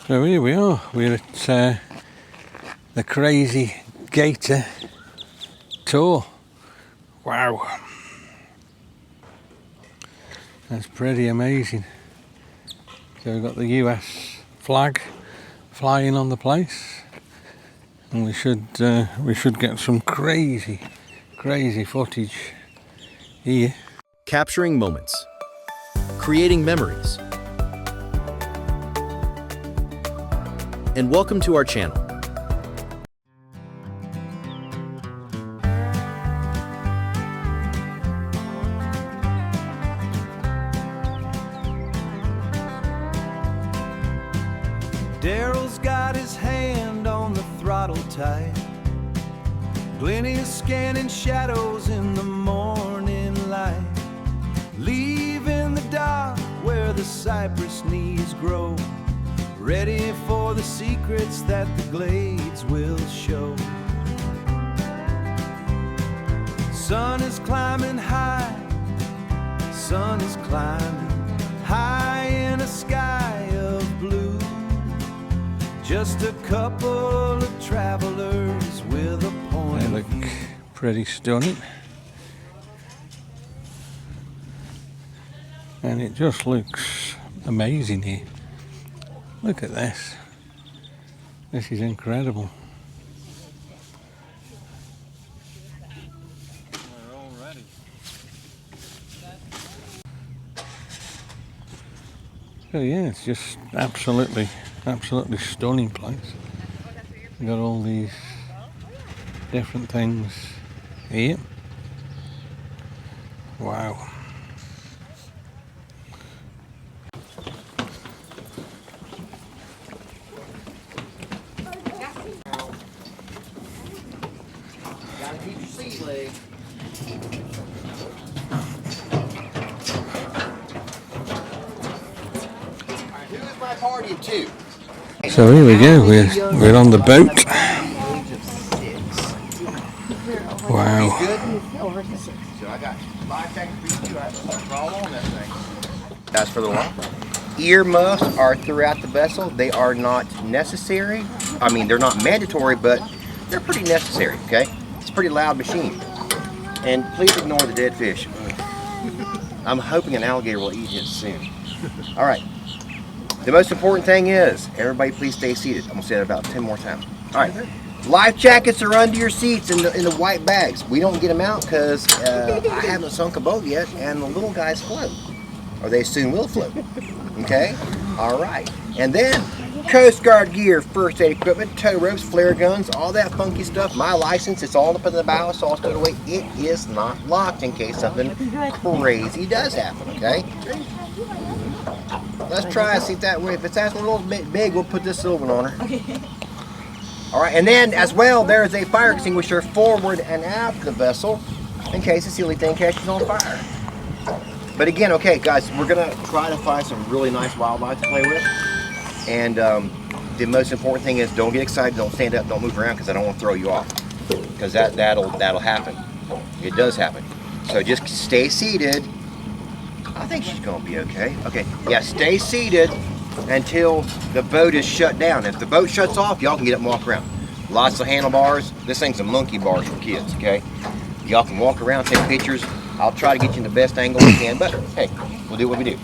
So here we are, we're at the crazy GATOR tour. Wow, that's pretty amazing. So we've got the US flag flying on the place, and we should get some crazy footage here. Capturing moments, creating memories. And welcome to our channel. Daryl's got his hand on the throttle tight. Glennie's scanning shadows in the morning light. Leaving the dock where the cypress knees grow, ready for the secrets that the glades will show. Sun is climbing high, sun is climbing high in a sky of blue. Just a couple of travelers with a point They look of view. pretty stunning. And it just looks amazing here. Look at this. This is incredible. We're all ready. So yeah, it's just absolutely stunning place. We've got all these different things here. Wow. Gotta keep your seat leg. Alright, who is my party of two? So here we go, we're on the boat. Wow. Good? So I got 5 seconds for you. I roll on that thing. That's for the law. Earmuffs are throughout the vessel. They are not necessary. I mean, they're not mandatory, but they're pretty necessary, okay? It's a pretty loud machine. And please ignore the dead fish. I'm hoping an alligator will eat it soon. All right. The most important thing is, everybody please stay seated. I'm gonna say that about 10 more times. All right. Life jackets are under your seats in the white bags. We don't get them out because I haven't sunk a boat yet, and the little guys float, or they soon will float. Okay. All right. And then Coast Guard gear, first aid equipment, tow ropes, flare guns, all that funky stuff. My license, it's all up in the bow, so I'll stowed away. It is not locked in case something crazy does happen. Okay. Let's try and see if that way. If it's acting a little bit big, we'll put this silver on her. Okay. All right, and then as well, there is a fire extinguisher forward and aft the vessel in case the silly thing catches on fire. But again, okay, guys, we're gonna try to find some really nice wildlife to play with. And the most important thing is don't get excited, don't stand up, don't move around, because I don't want to throw you off. Because that'll happen. It does happen. So just stay seated. I think she's gonna be okay. Okay, yeah, stay seated until the boat is shut down. If the boat shuts off, y'all can get up and walk around. Lots of handlebars. This thing's a monkey bars for kids, okay? Y'all can walk around, take pictures. I'll try to get you in the best angle we can, but hey, we'll do what we do.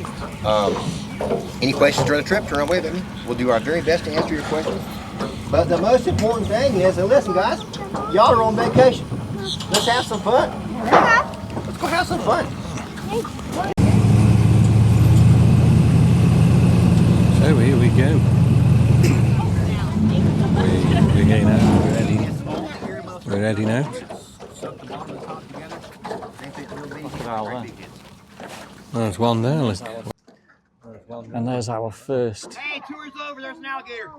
Any questions during the trip, turn away with me. We'll do our very best to answer your questions. But the most important thing is, and listen guys, y'all are on vacation. Let's have some fun. Let's go have some fun. So here we go. We're getting out, we're heading out. There's one there, listen. And there's our first Hey, tour's over. There's an alligator.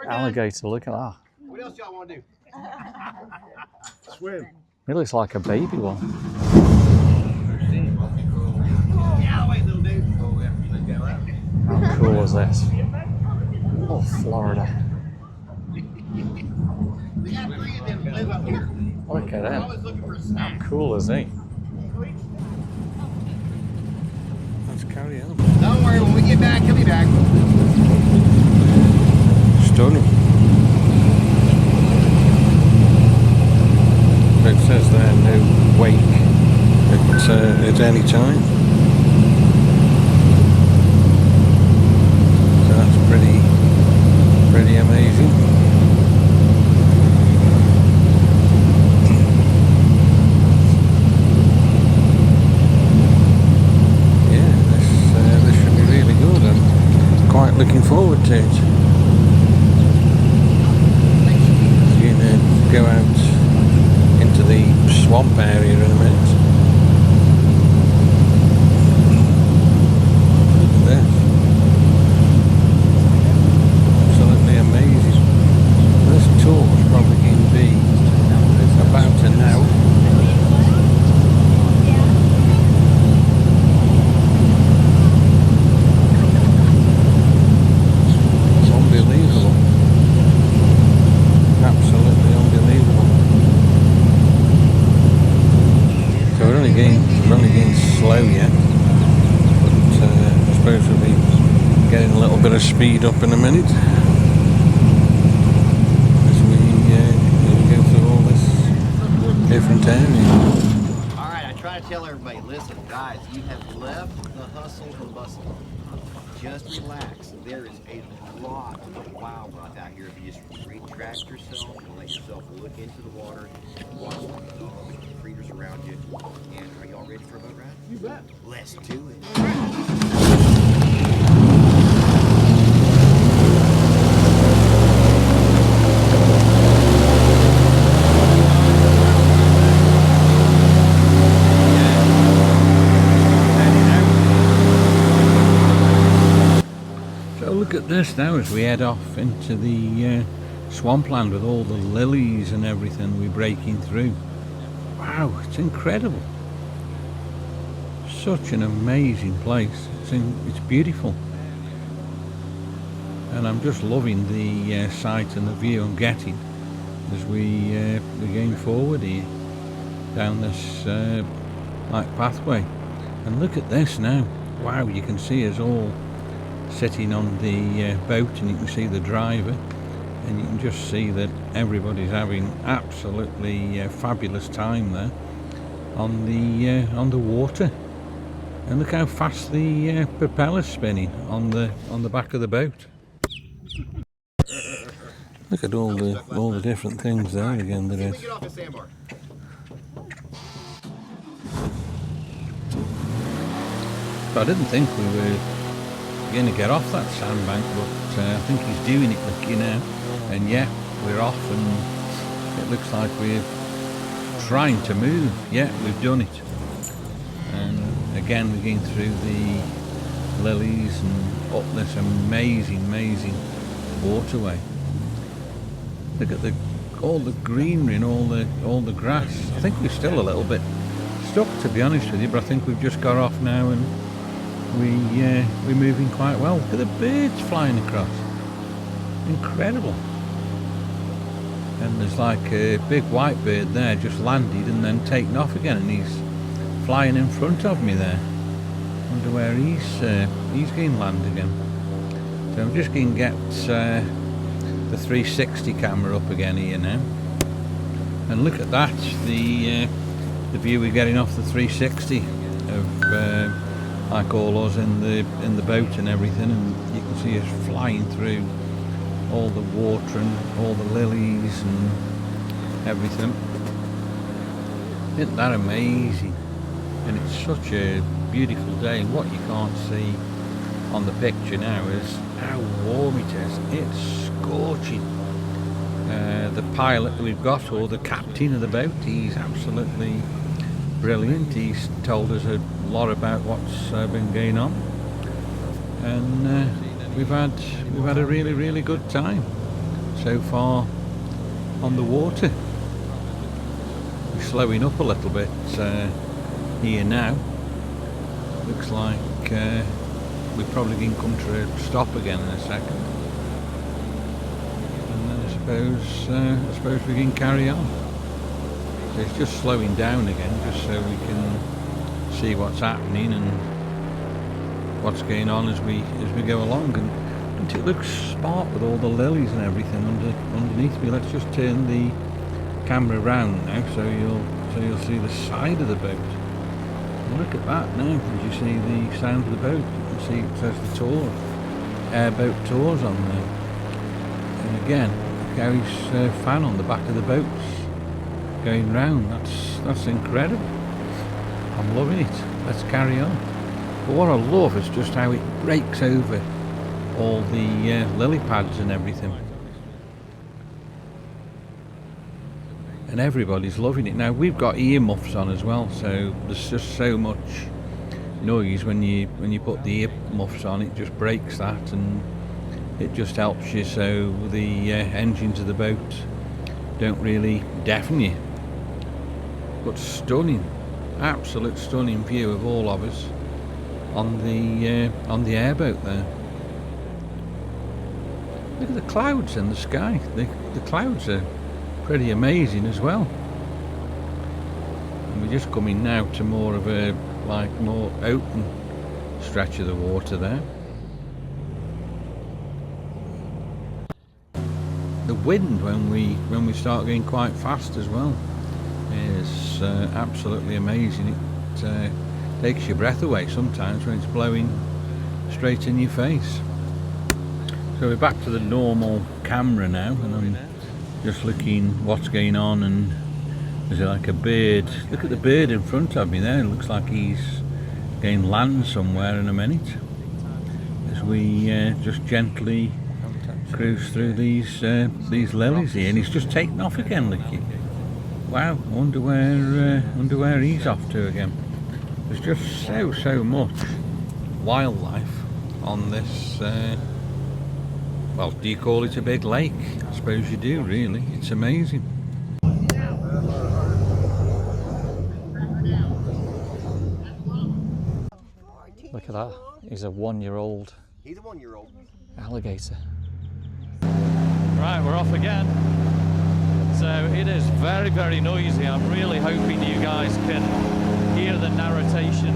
alligator. Look at that. What else y'all want to do? Swim. It looks like a baby one. Yeah, wait, little dude. How cool is this? Oh, Florida. We got 3 of them that live up here. Look at I him. was looking for a snack. How cool is he? Let's carry on. Don't worry, when we get back, he'll be back. at any time. So that's pretty amazing. This should be really good. I'm quite looking forward to it. We're going to go out into the swamp area in a minute. Look at this. Absolutely amazing. This tour is probably going to be about an hour. Slow yet, but I suppose we'll be getting a little bit of speed up in a minute as we go through all this different area. Alright, I try to tell everybody, listen guys, you have left the hustle and bustle. Just relax. There is a lot of wildlife out here if you just retract yourself and let yourself look into the water, watch the creatures around you. And are y'all ready for a boat ride? You bet. Let's do it. Look at this now as we head off into the swampland with all the lilies and everything we're breaking through. Wow, it's incredible. Such an amazing place. It's beautiful. And I'm just loving the sight and the view I'm getting as we're going forward here down this like pathway. And look at this now. Wow, you can see us all sitting on the boat, and you can see the driver, and you can just see that everybody's having absolutely fabulous time there on the water. And look how fast the propeller's spinning on the back of the boat. Look at all the different things there again there is. I didn't think we were going to get off that sandbank, but I think he's doing it, look, you know. And yeah, we're off, and it looks like we're trying to move. Yeah, we've done it. And again, we're going through the lilies and up this amazing waterway. Look at all the greenery and all the grass. I think we're still a little bit stuck, to be honest with you, but I think we've just got off now, and we're moving quite well. Look at the birds flying across. Incredible. And there's like a big white bird there just landed and then taken off again, and he's flying in front of me there. Wonder where he's going to land again. So I'm just going to get the 360 camera up again here now. And look at that, the view we're getting off the 360 of like all us in the boat and everything, and you can see us flying through all the water and all the lilies and everything. Isn't that amazing? And it's such a beautiful day. What you can't see on the picture now is how warm it is. It's scorching. The pilot that we've got, or the captain of the boat, he's absolutely brilliant. He's told us a lot about what's been going on, and we've had a really good time so far on the water. We're slowing up a little bit here now. Looks like we're probably going to come to a stop again in a second, and then I suppose we can carry on. So it's just slowing down again, just so we can see what's happening and what's going on as we go along. And it looks smart with all the lilies and everything underneath me. Let's just turn the camera around now, so you'll see the side of the boat. Look at that now, as you see the sound of the boat. You can see it says the tour, Airboat tours on there. And again, Gary's fan on the back of the boats going round. That's incredible. I'm loving it. Let's carry on. But what I love is just how it breaks over all the lily pads and everything. And everybody's loving it. Now we've got earmuffs on as well, so there's just so much noise when you put the earmuffs on. It just breaks that, and it just helps you so the engines of the boat don't really deafen you. But stunning, absolute stunning view of all of us on the airboat there. Look at the clouds in the sky. The clouds are pretty amazing as well. And we're just coming now to more of a more open stretch of the water there. The wind when we start going quite fast as well is absolutely amazing. It takes your breath away sometimes when it's blowing straight in your face. So we're back to the normal camera now, and I'm just looking what's going on. And there's like a bird. Look at the bird in front of me there. It looks like he's going to land somewhere in a minute. As we just gently cruise through these lilies here, and he's just taken off again. Look, wow! I wonder where he's off to again. There's just so much wildlife on this. Well, do you call it a big lake? I suppose you do, really. It's amazing. Look at that. He's a 1-year-old He's a 1-year-old. alligator. Right, we're off again. So it is very, very noisy. I'm really hoping you guys can hear the narration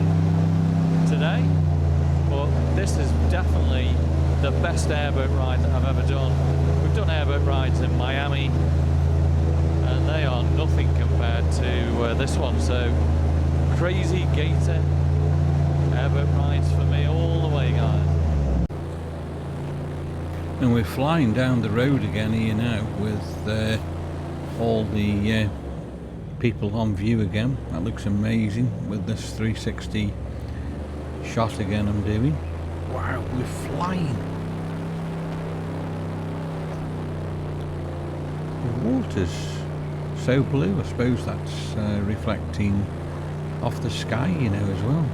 today. But this is definitely the best airboat ride that I've ever done. We've done airboat rides in Miami, and they are nothing compared to this one. So crazy gator airboat rides for me all the way, guys. And we're flying down the road again here now with all the people on view again. That looks amazing with this 360 shot again I'm doing. Wow, we're flying. The water's so blue. I suppose that's reflecting off the sky, you know, as well.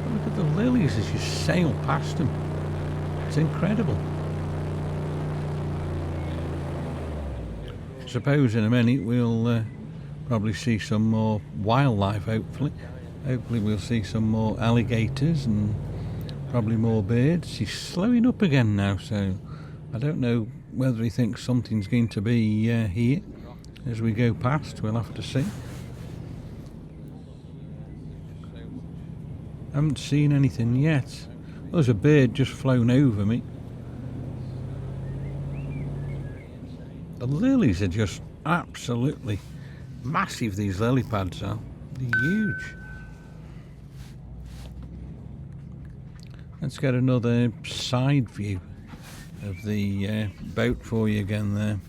But look at the lilies as you sail past them. It's incredible. I suppose in a minute we'll probably see some more wildlife, hopefully. Hopefully we'll see some more alligators and probably more birds. He's slowing up again now, so I don't know whether he thinks something's going to be here as we go past. We'll have to see. I haven't seen anything yet. There's a bird just flown over me. The lilies are just absolutely massive, these lily pads are. They're huge. Let's get another side view of the boat for you again there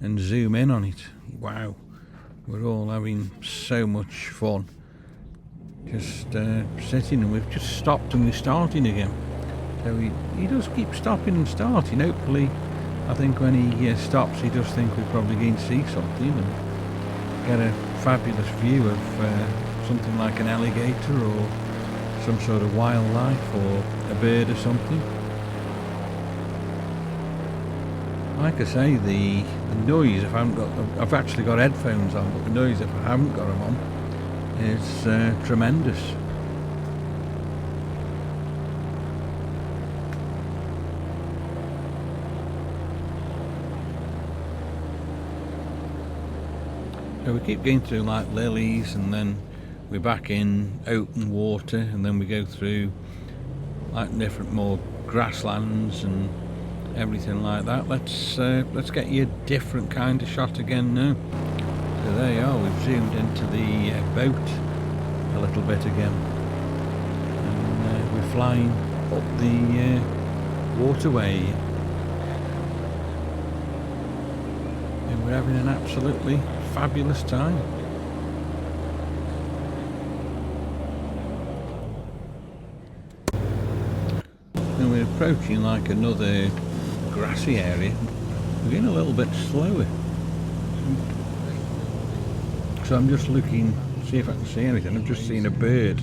and zoom in on it. Wow, we're all having so much fun. Just sitting, and we've just stopped and we're starting again. So he does keep stopping and starting. Hopefully, I think when he stops, he does think we're probably going to see something and get a fabulous view of something like an alligator or some sort of wildlife or a bird or something. Like I say, the noise, if I haven't got, I've actually got headphones on, but the noise, if I haven't got them on, is tremendous. So we keep going through like lilies, and then we're back in open water, and then we go through like different more grasslands and everything like that. Let's get you a different kind of shot again now. So there you are, we've zoomed into the boat, a little bit again. And we're flying up the waterway. And we're having an absolutely fabulous time. And we're approaching like another grassy area. We're getting a little bit slower. So I'm just looking, see if I can see anything. I've just seen a bird.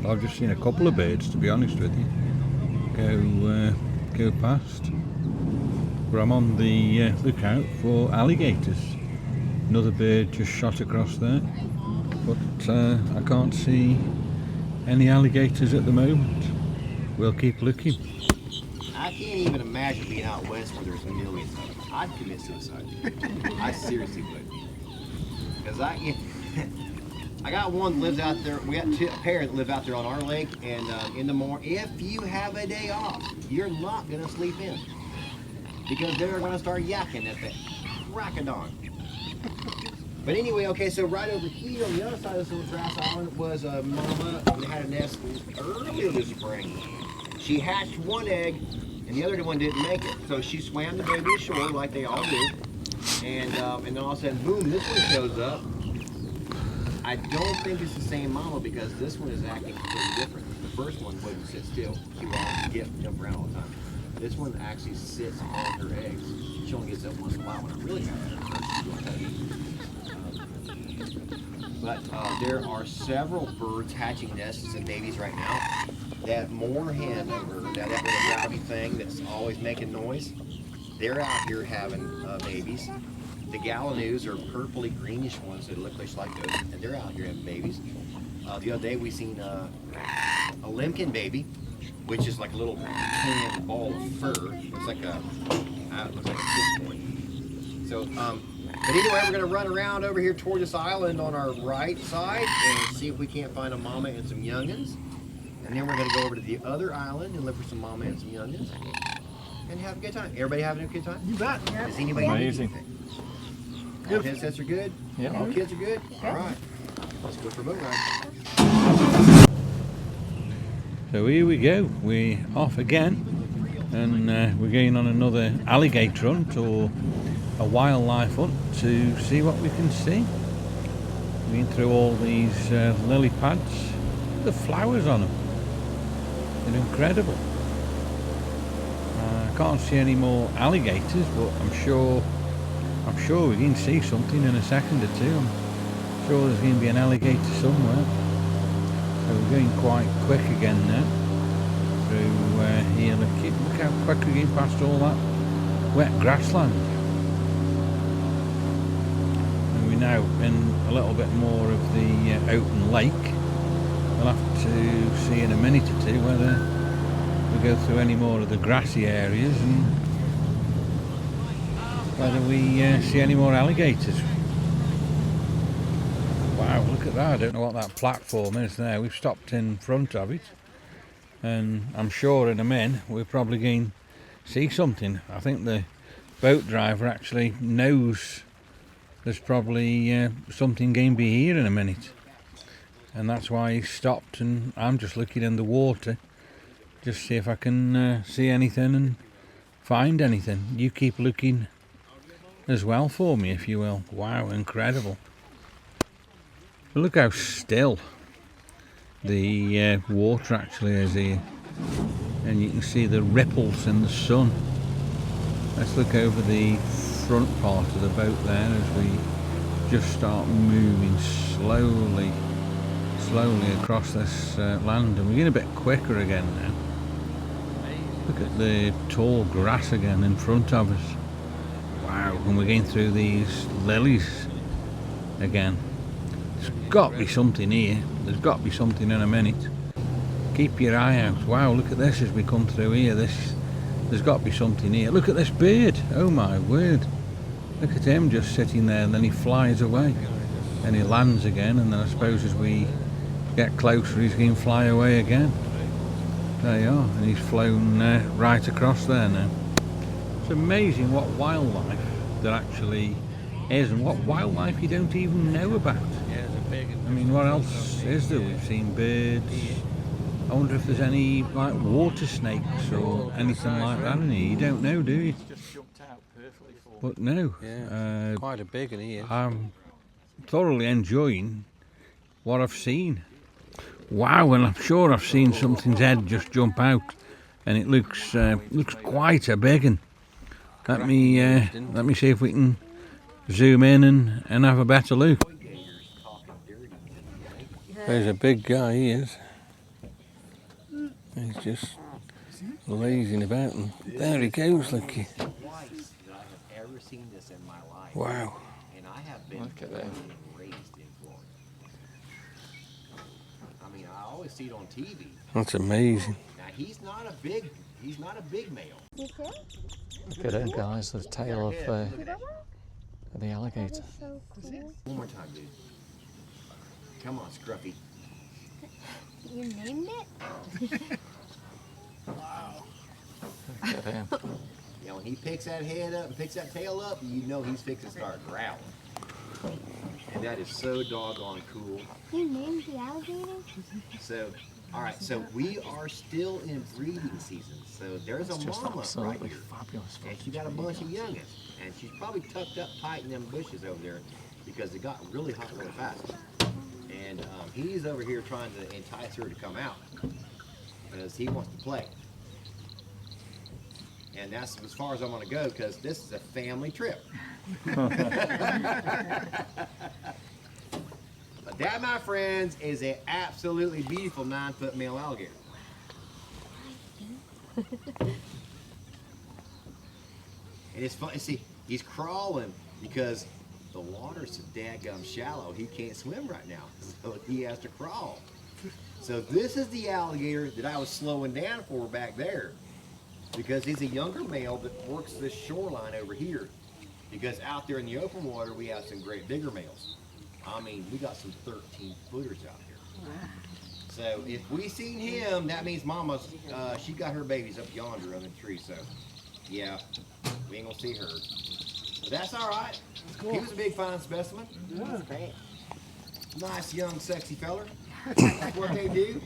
I've just seen a couple of birds, to be honest with you, go past. But I'm on the lookout for alligators. Another bird just shot across there, but I can't see any alligators at the moment. We'll keep looking. I can't even imagine being out west where there's millions of them. I'd commit suicide. I seriously would. Because I got one that lives out there. We got a pair that live out there on our lake, and in the morning, if you have a day off, you're not gonna sleep in because they're gonna start yakking at the crack of dawn. But anyway, okay, so right over here on the other side of this little grass island was a mama that had a nest earlier this spring. She hatched one egg, and the other one didn't make it. So she swam the baby ashore like they all do, and then all of a sudden, boom, this one shows up. I don't think it's the same mama because this one is acting completely different. The first one wouldn't sit still. She would always jump around all the time. This one actually sits on her eggs. She only gets up once in a while when I'm really mad at her. But there are several birds hatching nests and babies right now. That moorhen over that little rowdy thing that's always making noise, they're out here having babies. The gallinues are purpley greenish ones that look just like those, and they're out here having babies. The other day we seen a limpkin baby, which is like a little tan ball of fur. Looks like a fish point. So, but anyway, we're gonna run around over here toward this island on our right side and see if we can't find a mama and some youngins. And then we're gonna go over to the other island and look for some mama and some youngins and have a good time. Everybody having a good time? You bet. Does anybody Amazing. need anything? All headsets are good? Yeah. All kids are good? All right. Let's go for a boat ride. So here we go, we're off again, and we're going on another alligator hunt or a wildlife hunt to see what we can see. Been through all these lily pads, the flowers on them, they're incredible. I can't see any more alligators, but I'm sure we can see something in a second or two. I'm sure there's going to be an alligator somewhere. So we're going quite quick again now through here. Look how quick we're getting past all that wet grassland. And we're now in a little bit more of the open lake. We'll have to see in a minute or two whether we go through any more of the grassy areas and whether we see any more alligators. Wow, look at that. I don't know what that platform is there. We've stopped in front of it, and I'm sure in a minute we're probably going to see something. I think the boat driver actually knows there's probably something going to be here in a minute, and that's why he stopped, and I'm just looking in the water just see if I can see anything and find anything. You keep looking as well for me, if you will. Wow, incredible. Look how still the water actually is here, and you can see the ripples in the sun. Let's look over the front part of the boat there as we just start moving slowly across this land, and we're getting a bit quicker again now. Look at the tall grass again in front of us. Wow, and we're going through these lilies again. There's got to be something here. There's got to be something in a minute. Keep your eye out. Wow, look at this as we come through here. There's got to be something here. Look at this bird. Oh my word. Look at him just sitting there, and then he flies away. And he lands again, and then I suppose as we get closer he's going to fly away again. There you are, and he's flown right across there now. It's amazing what wildlife there actually is, and what wildlife you don't even know about. I mean, what else is there? We've seen birds. I wonder if there's any like water snakes or anything like that in here. You don't know, do you? But no, Quite a big one he is. I'm thoroughly enjoying what I've seen. Wow, and I'm sure I've seen something's head just jump out, and it looks quite a big one. Let me see if we can zoom in and have a better look. There's a big guy, he is. He's just lazing about, and there he goes, look. Wow. Look at that. I mean, I always see it on TV. That's amazing. Now he's not a big male. Look at it, guys, the tail of the alligator. One more time, dude. Come on, Scruffy. You named it? Look at him. Yeah, when he picks that head up and picks that tail up, you know he's fixing to start growling. And that is so doggone cool. You named the alligator? So, all right, so we are still in breeding season. So there's It's a just mama right absolutely here. fabulous. And she got a bunch of youngins. And she's probably tucked up tight in them bushes over there because it got really hot really fast. And he's over here trying to entice her to come out because he wants to play. And that's as far as I'm going to go because this is a family trip. But that, my friends, is an absolutely beautiful 9-foot male alligator. And it's fun. See, he's crawling because the water's so daggum shallow. He can't swim right now, so he has to crawl. So this is the alligator that I was slowing down for back there, because he's a younger male that works this shoreline over here. Because out there in the open water, we have some great bigger males. I mean, we got some 13-footers out here. So if we seen him, that means Mama's, she got her babies up yonder on the tree. So yeah, we ain't gonna see her. But that's all right. Cool. He was a big fine specimen. Yeah. Nice young sexy feller. That's what they do.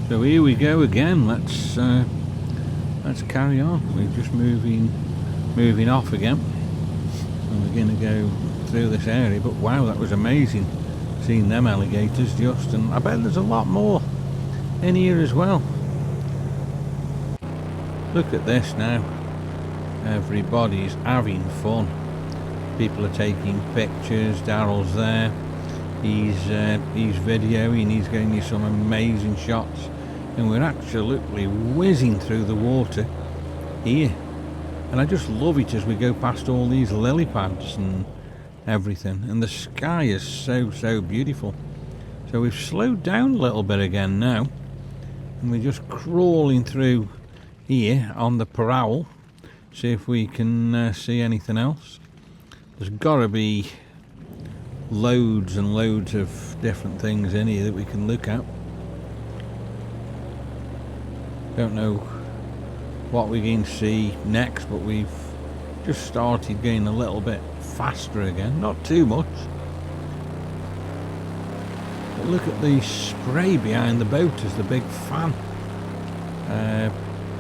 So here we go again. Let's carry on. We're just moving off again, and we're going to go through this area. But wow, that was amazing seeing them alligators just, and I bet there's a lot more in here as well. Look at this now. Everybody's having fun. People are taking pictures. Daryl's there. He's videoing. He's getting you some amazing shots, and we're absolutely whizzing through the water here. And I just love it as we go past all these lily pads and everything, and the sky is so beautiful. So we've slowed down a little bit again now, and we're just crawling through here on the prowl, see if we can see anything else. There's got to be loads and loads of different things in here that we can look at. Don't know what we're going to see next, but we've just started getting a little bit faster again, not too much. But look at the spray behind the boat as the big fan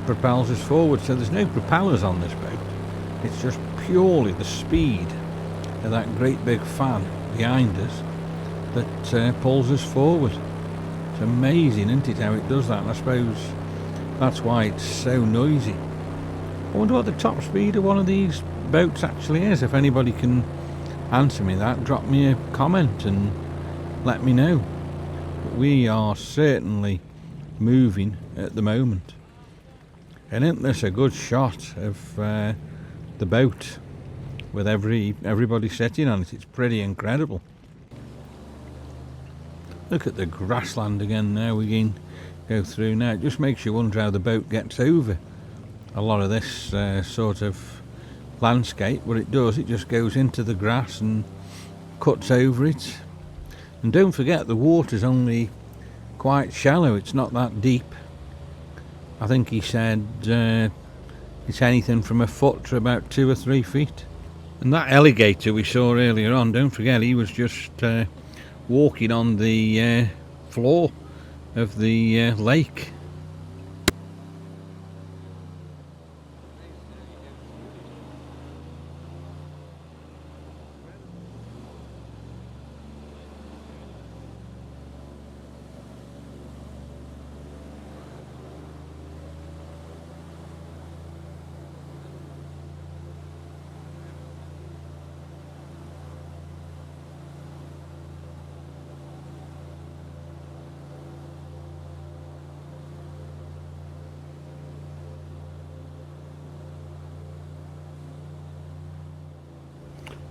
propels us forward. So there's no propellers on this boat, it's just purely the speed of that great big fan behind us that pulls us forward. It's amazing, isn't it, how it does that? And I suppose that's why it's so noisy. I wonder what the top speed of one of these boats actually is. If anybody can answer me that, drop me a comment and let me know. But we are certainly moving at the moment. And isn't this a good shot of the boat with everybody sitting on it? It's pretty incredible. Look at the grassland again now. We can go through now. It just makes you wonder how the boat gets over a lot of this sort of landscape. What it does, it just goes into the grass and cuts over it. And don't forget, the water's only quite shallow, it's not that deep. I think he said it's anything from a foot to about 2 or 3 feet. And that alligator we saw earlier on, don't forget, he was just walking on the floor of the lake.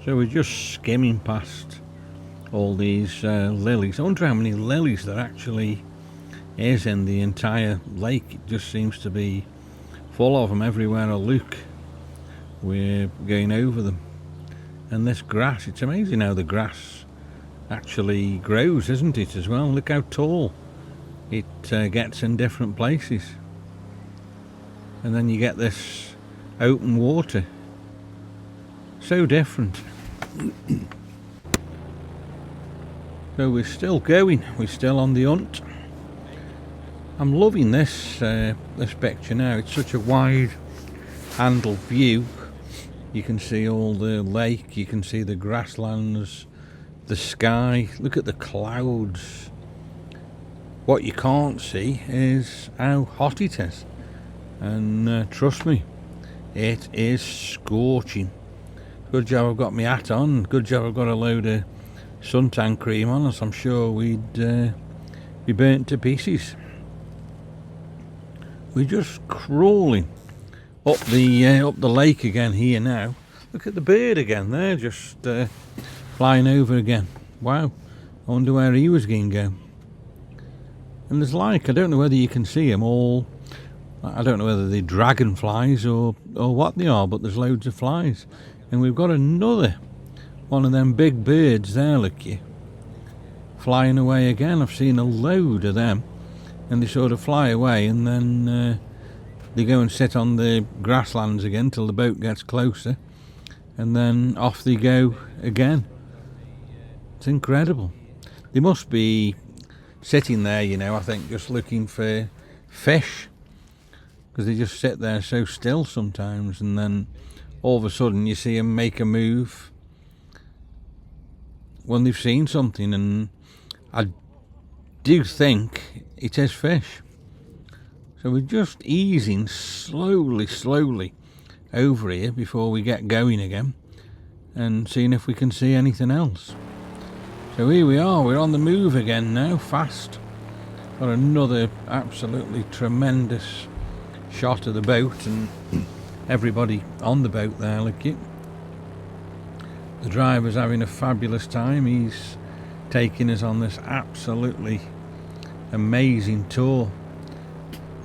So we're just skimming past all these lilies. I wonder how many lilies there actually is in the entire lake. It just seems to be full of them everywhere I look. We're going over them. And this grass, it's amazing how the grass actually grows, isn't it, as well? Look how tall it gets in different places. And then you get this open water. So different. So we're still going, we're still on the hunt. I'm loving this this picture now. It's such a wide handled view. You can see all the lake, you can see the grasslands, the sky. Look at the clouds. What you can't see is how hot it is. And trust me, it is scorching. Good job I've got my hat on. Good job I've got a load of suntan cream on us. I'm sure we'd be burnt to pieces. We're just crawling up the lake again here now. Look at the bird again there, just flying over again. Wow, I wonder where he was going to go. And there's I don't know whether you can see them all. I don't know whether they're dragonflies or what they are, but there's loads of flies. And we've got another one of them big birds there, look you, flying away again. I've seen a load of them, and they sort of fly away, and then they go and sit on the grasslands again till the boat gets closer, and then off they go again. It's incredible. They must be sitting there, you know, I think, just looking for fish, because they just sit there so still sometimes, and then all of a sudden you see them make a move when they've seen something, and I do think it is fish. So we're just easing slowly over here before we get going again, and seeing if we can see anything else. So here we are, we're on the move again now, fast. Got another absolutely tremendous shot of the boat and everybody on the boat there, look it. The driver's having a fabulous time. He's taking us on this absolutely amazing tour.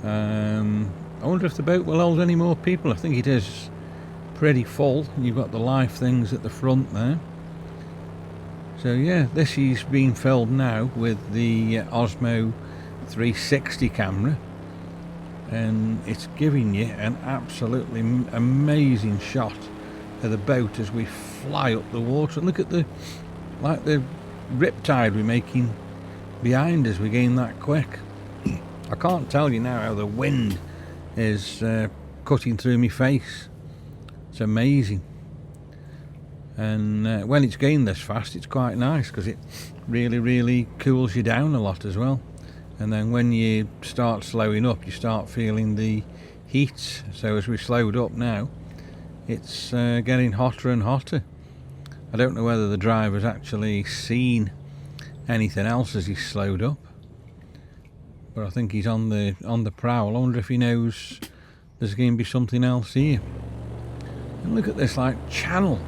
I wonder if the boat will hold any more people. I think it is pretty full. You've got the live things at the front there. So yeah, this is being filmed now with the Osmo 360 camera, and it's giving you an absolutely amazing shot of the boat as we fly up the water. And look at the riptide we're making behind us. We're getting that quick. I can't tell you now how the wind is cutting through my face. It's amazing. And when it's going this fast, it's quite nice, because it really cools you down a lot as well. And then when you start slowing up, you start feeling the heat. So as we slowed up now, it's getting hotter and hotter. I don't know whether the driver's actually seen anything else as he's slowed up, but I think he's on the prowl. I wonder if he knows there's going to be something else here. And look at this channel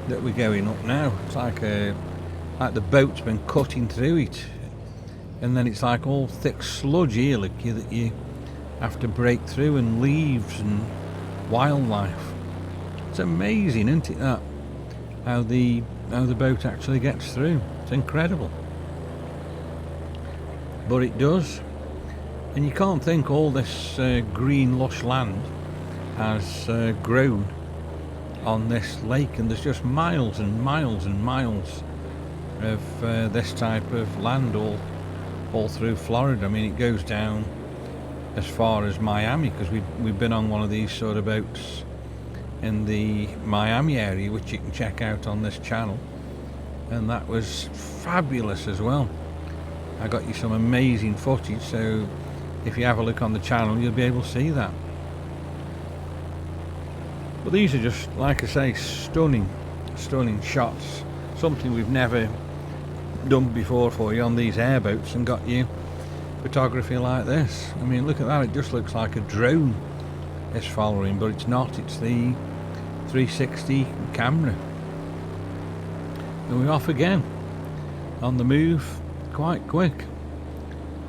that we're going up now. It's like the boat's been cutting through it. And then it's like all thick sludge here, look, that you have to break through, and leaves and wildlife. It's amazing, isn't it, that? How the boat actually gets through. It's incredible. But it does. And you can't think all this green lush land has grown on this lake, and there's just miles and miles and miles of this type of land all through Florida. I mean, it goes down as far as Miami, because we've been on one of these sort of boats in the Miami area, which you can check out on this channel, and that was fabulous as well. I got you some amazing footage, so if you have a look on the channel you'll be able to see that. But these are just, like I say, stunning shots, something we've never done before for you on these airboats, and got you photography like this. I mean, look at that, it just looks like a drone is following, but it's not, it's the 360 camera. And we're off again, on the move, quite quick,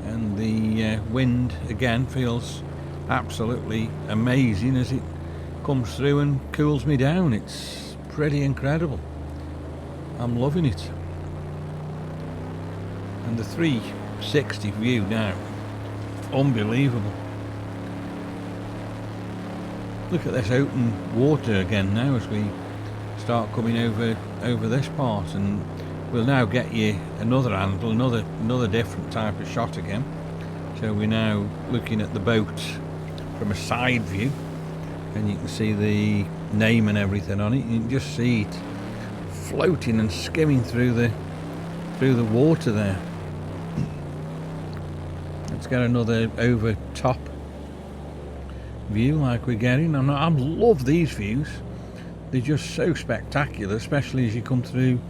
and the wind again feels absolutely amazing as it comes through and cools me down. It's pretty incredible, I'm loving it. And the 360 view now, unbelievable. Look at this open water again now as we start coming over this part, and we'll now get you another angle, another different type of shot again. So we're now looking at the boat from a side view, and you can see the name and everything on it. You can just see it floating and skimming through the water there. Let's get another over top view like we're getting. I love these views, they're just so spectacular, especially as you come through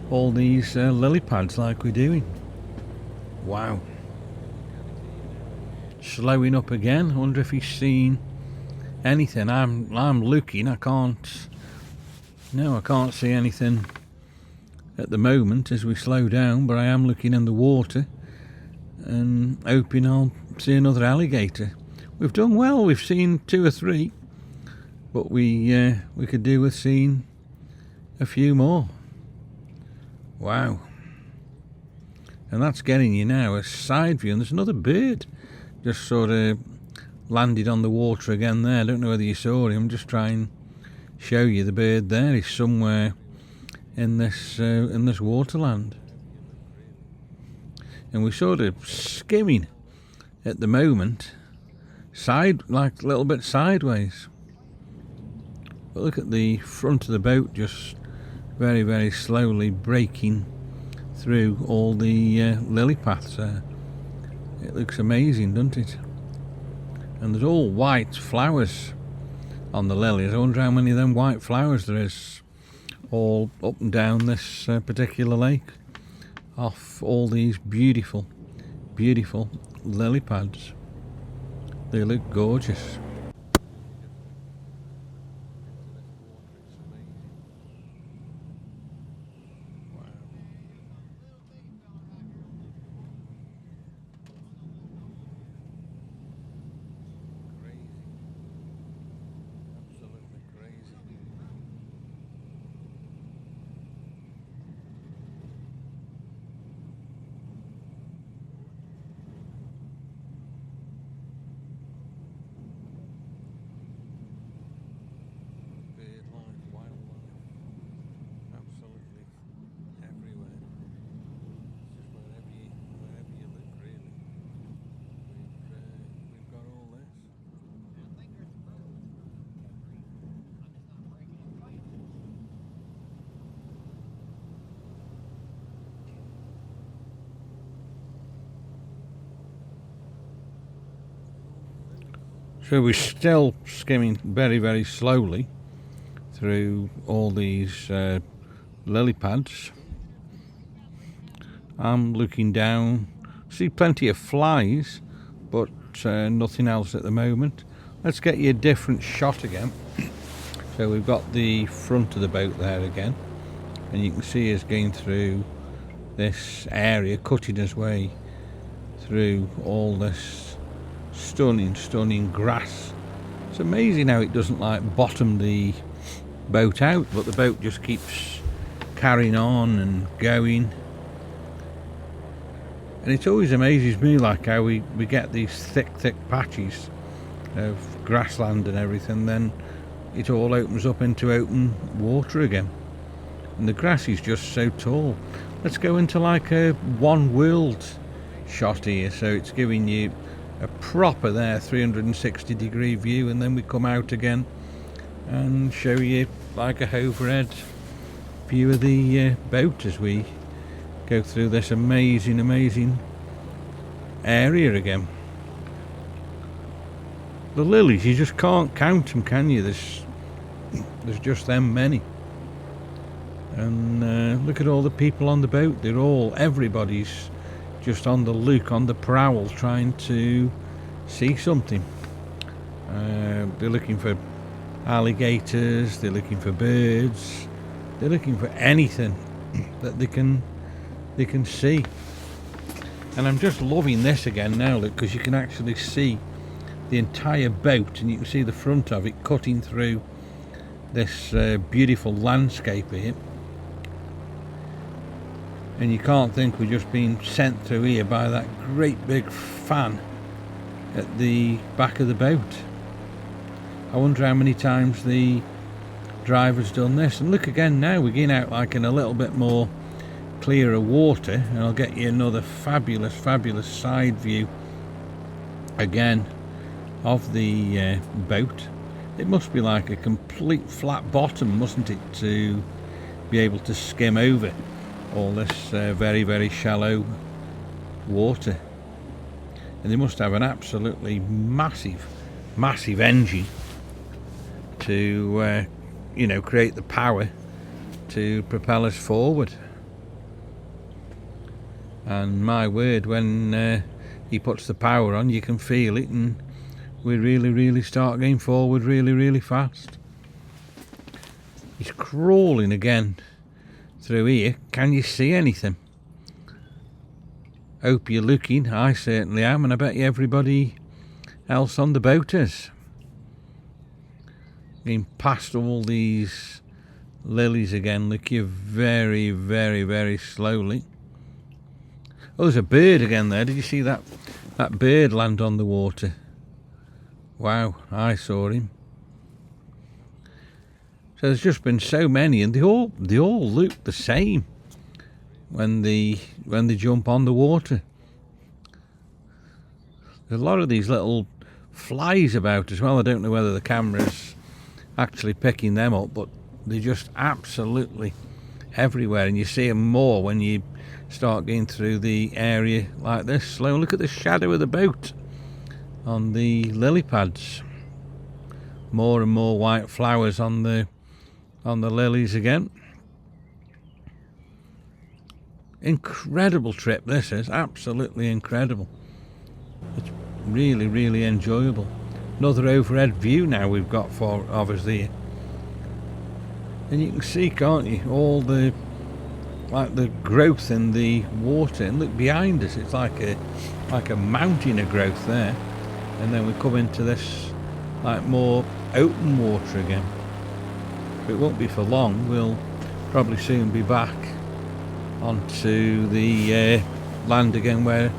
all these lily pads like we're doing. Wow. Slowing up again. I wonder if he's seen anything. I'm looking, I can't see anything at the moment as we slow down, but I am looking in the water and hoping I'll see another alligator. We've done well, we've seen 2 or 3, but we could do with seeing a few more. Wow. And that's getting you now a side view, and there's another bird just sort of landed on the water again there. I don't know whether you saw him. Just try and show you the bird there. He's somewhere in this waterland, and we're sort of skimming at the moment, like a little bit sideways. But look at the front of the boat, just very, very slowly breaking through all the lily paths there. It looks amazing, doesn't it? And there's all white flowers on the lilies. I wonder how many of them white flowers there is all up and down this particular lake, off all these beautiful, beautiful lily pads. They look gorgeous. So we're still skimming very, very slowly through all these lily pads. I'm looking down, see plenty of flies, but nothing else at the moment. Let's get you a different shot again. So we've got the front of the boat there again, and you can see us going through this area, cutting his way through all this stunning grass. It's amazing how it doesn't like bottom the boat out, but the boat just keeps carrying on and going. And it always amazes me like how we get these thick patches of grassland and everything, then it all opens up into open water again, and the grass is just so tall. Let's go into like a one world shot here, so it's giving you a proper there 360 degree view, and then we come out again and show you like a overhead view of the boat as we go through this amazing area again. The lilies, you just can't count them, can you? There's just them many. And look at all the people on the boat. Everybody's just on the look, on the prowl, trying to see something. They're looking for alligators, they're looking for birds, they're looking for anything that they can see. And I'm just loving this again now, look, because you can actually see the entire boat, and you can see the front of it cutting through this beautiful landscape here. And you can't think we're just being sent through here by that great big fan at the back of the boat. I wonder how many times the driver's done this. And look again now, we're getting out like in a little bit more clearer water, and I'll get you another fabulous side view again of the boat. It must be like a complete flat bottom, mustn't it, to be able to skim over all this very shallow water. And they must have an absolutely massive engine to create the power to propel us forward. And my word, when he puts the power on, you can feel it, and we really start going forward really fast. He's crawling again through here. Can you see anything? Hope you're looking. I certainly am, and I bet you everybody else on the boat is. Going past all these lilies again, look, you very slowly. Oh, there's a bird again there. Did you see that bird land on the water? Wow, I saw him. So there's just been so many, and they all look the same when they jump on the water. There's a lot of these little flies about as well. I don't know whether the camera's actually picking them up, but they're just absolutely everywhere, and you see them more when you start going through the area like this. Slow, look at the shadow of the boat on the lily pads. More and more white flowers on the lilies again. Incredible trip this is, absolutely incredible. It's really enjoyable. Another overhead view now we've got of us here, and you can see, can't you, all the growth in the water. And look behind us, it's like a mountain of growth there, and then we come into this like more open water again. But it won't be for long. We'll probably soon be back onto the land again, where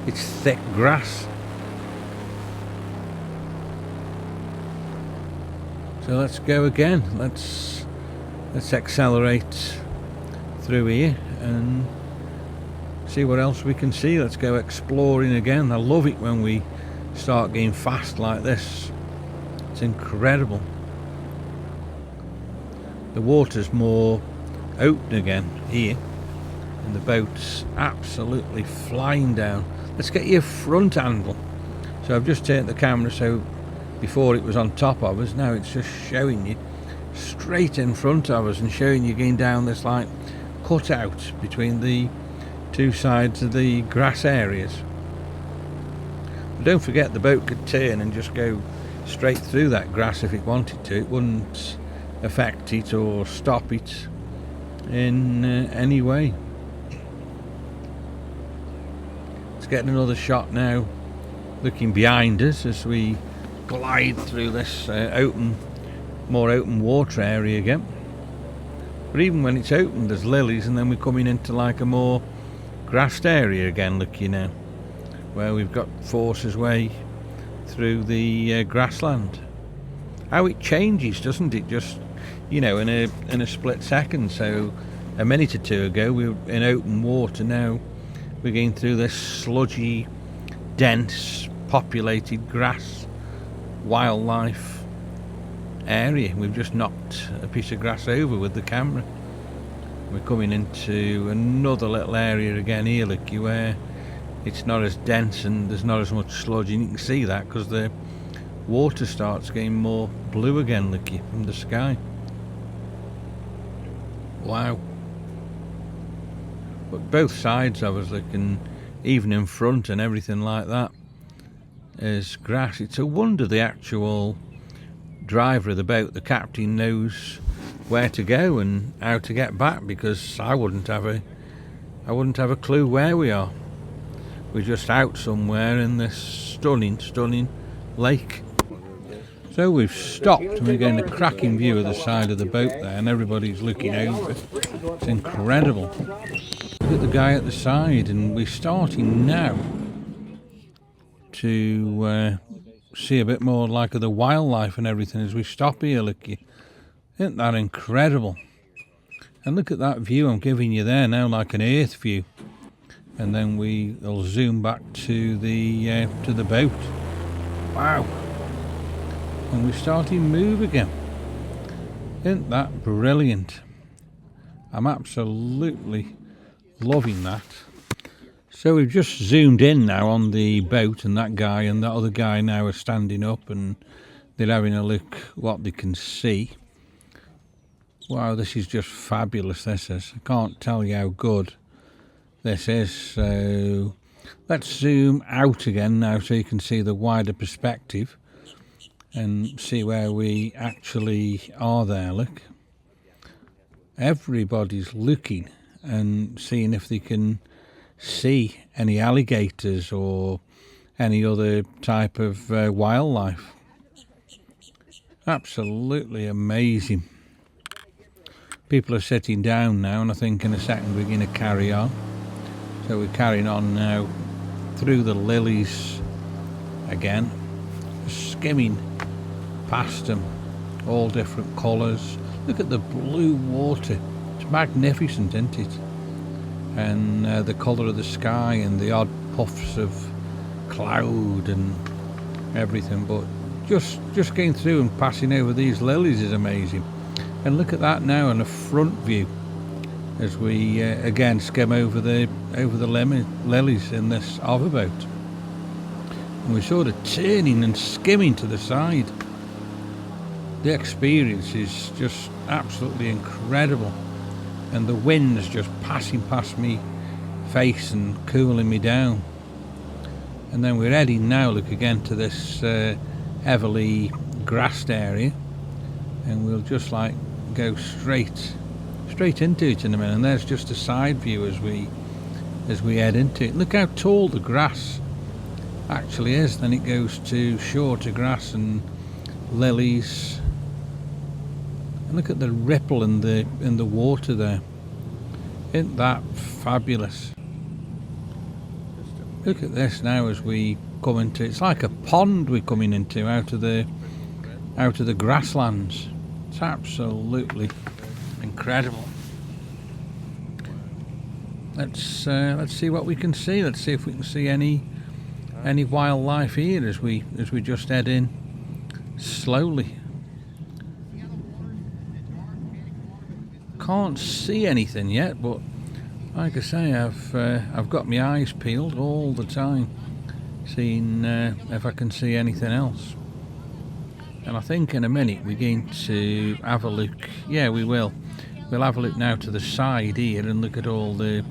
it's thick grass. So let's go again. Let's accelerate through here and see what else we can see. Let's go exploring again. I love it when we start getting fast like this. It's incredible. The water's more open again here, and the boat's absolutely flying down. Let's get your front angle. So I've just turned the camera, so before it was on top of us, now it's just showing you straight in front of us and showing you going down this like cutout between the two sides of the grass areas. But don't forget, the boat could turn and just go straight through that grass if it wanted to. It wouldn't affect it or stop it in any way. Let's get another shot now looking behind us as we glide through this more open water area again. But even when it's open, there's lilies, and then we're coming into like a more grassed area again, look, you know, where we've got Force's Way through the grassland. how it changes, doesn't it? Just, you know, in a split second. So a minute or two ago we were in open water, now we're going through this sludgy, dense, populated grass, wildlife area. We've just knocked a piece of grass over with the camera. We're coming into another little area again here, look, where it's not as dense and there's not as much sludge, and you can see that because the water starts getting more blue again, looky, from the sky. Wow. But both sides of us, looking, even in front and everything like that, is grass. It's a wonder the actual driver of the boat, the captain, knows where to go and how to get back, because I wouldn't have a clue where we are. We're just out somewhere in this stunning lake. So we've stopped and we're getting a cracking view of the side of the boat there, and everybody's looking over. It's incredible. Look at the guy at the side, and we're starting now to see a bit more like of the wildlife and everything as we stop here. Look, isn't that incredible? And look at that view I'm giving you there now, like an earth view. And then we'll zoom back to the boat. Wow. And we're starting to move again. Isn't that brilliant? I'm absolutely loving that. So we've just zoomed in now on the boat, and that guy and that other guy now are standing up and they're having a look what they can see. Wow, this is just fabulous, this is. I can't tell you how good this is. So let's zoom out again now so you can see the wider perspective and see where we actually are there. Look, everybody's looking and seeing if they can see any alligators or any other type of wildlife. Absolutely amazing. People are sitting down now, and I think in a second we're going to carry on. So we're carrying on now through the lilies again, skimming past them, all different colours. Look at the blue water, it's magnificent, isn't it? And the colour of the sky and the odd puffs of cloud and everything, but just going through and passing over these lilies is amazing. And look at that now in a front view as we again skim over the lilies in this hoverboat, and we're sort of turning and skimming to the side. The experience is just absolutely incredible, and the wind's just passing past me face and cooling me down. And then we're heading now, look, again to this heavily grassed area, and we'll just like go straight into it in a minute. And there's just a side view as we head into it. Look how tall the grass actually is. Then it goes to shorter grass and lilies. And look at the ripple in the water there. Isn't that fabulous? Look at this now as we come into, it's like a pond we're coming into out of the grasslands. It's absolutely incredible. Let's see what we can see. Let's see if we can see any wildlife here as we just head in slowly. Can't see anything yet, but like I say, I've got my eyes peeled all the time, seeing if I can see anything else. And I think in a minute we're going to have a look. Yeah, we will. We'll have a look now to the side here and look at all the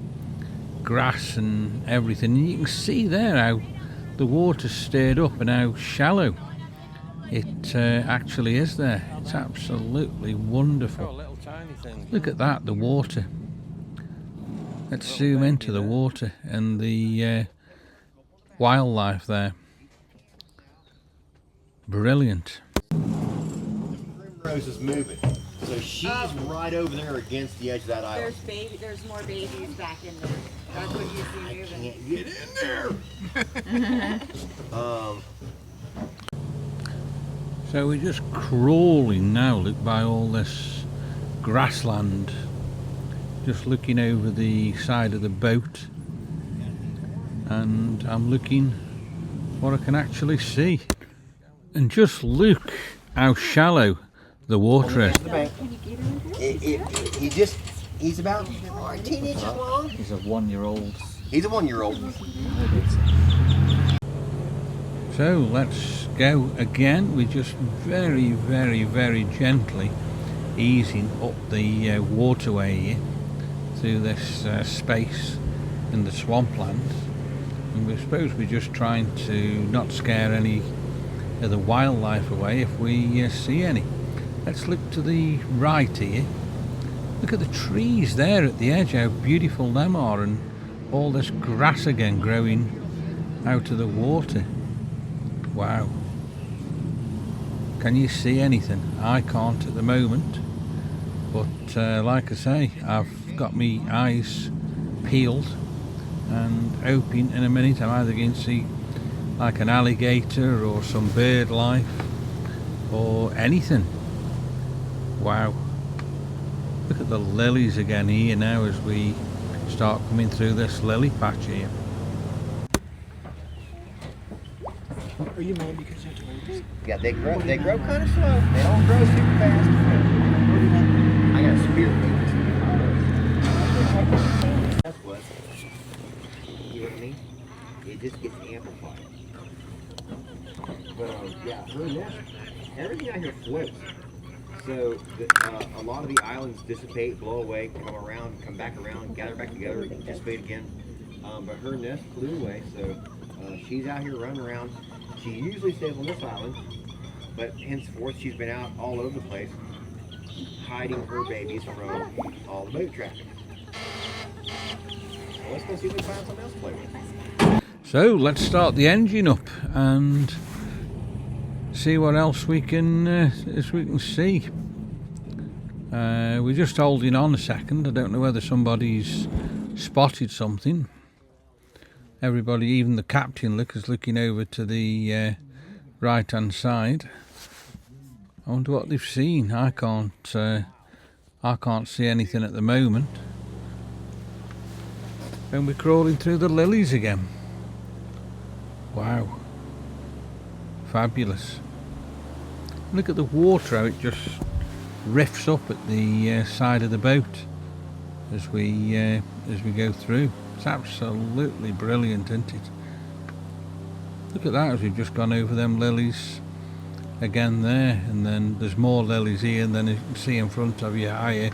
grass and everything. And you can see there how the water's stirred up and how shallow it actually is there. It's absolutely wonderful. Look at that, the water. Let's zoom into the water and the wildlife there. Brilliant. Rose is moving, so she's right over there against the edge of that island. There's more babies back in there. That's what you see moving. Can't get in there. So we're just crawling now, look, by all this grassland, just looking over the side of the boat, and I'm looking what I can actually see. And just look how shallow the water is. He's about 18 inches long. He's a 1-year-old. He's a 1-year-old. So let's go again. We're just very, very, very gently easing up the waterway here through this space in the swampland, and we suppose we're just trying to not scare any of the wildlife away if we see any. Let's look to the right here. Look at the trees there at the edge, how beautiful them are, and all this grass again growing out of the water. Wow. Can you see anything? I can't at the moment, but like I say, I've got my eyes peeled and hoping in a minute I'm either going to see like an alligator or some bird life or anything. Wow. Look at the lilies again here now as we start coming through this lily patch here. Are you mad because they're twins? Yeah, they grow kind of slow. They don't grow super fast. I got a spear baby. That's what. You know what I mean? It just gets amplified. But yeah, her nest, everything out here floats. So a lot of the islands dissipate, blow away, come around, come back around, gather back together, dissipate again. But her nest flew away, so she's out here running around. She usually stays on this island, but henceforth she's been out all over the place, hiding her babies from all the boat traffic. So let's go see if we can find something else to play with. So let's start the engine up and see what else we can see. We're just holding on a second. I don't know whether somebody's spotted something. Everybody, even the captain, is looking over to the right hand side. I wonder what they've seen. I can't see anything at the moment. And we're crawling through the lilies again. Wow. Fabulous. Look at the water, how it just riffs up at the side of the boat as we go through. It's absolutely brilliant, isn't it? Look at that as we've just gone over them lilies again there, and then there's more lilies here, and then you can see in front of you higher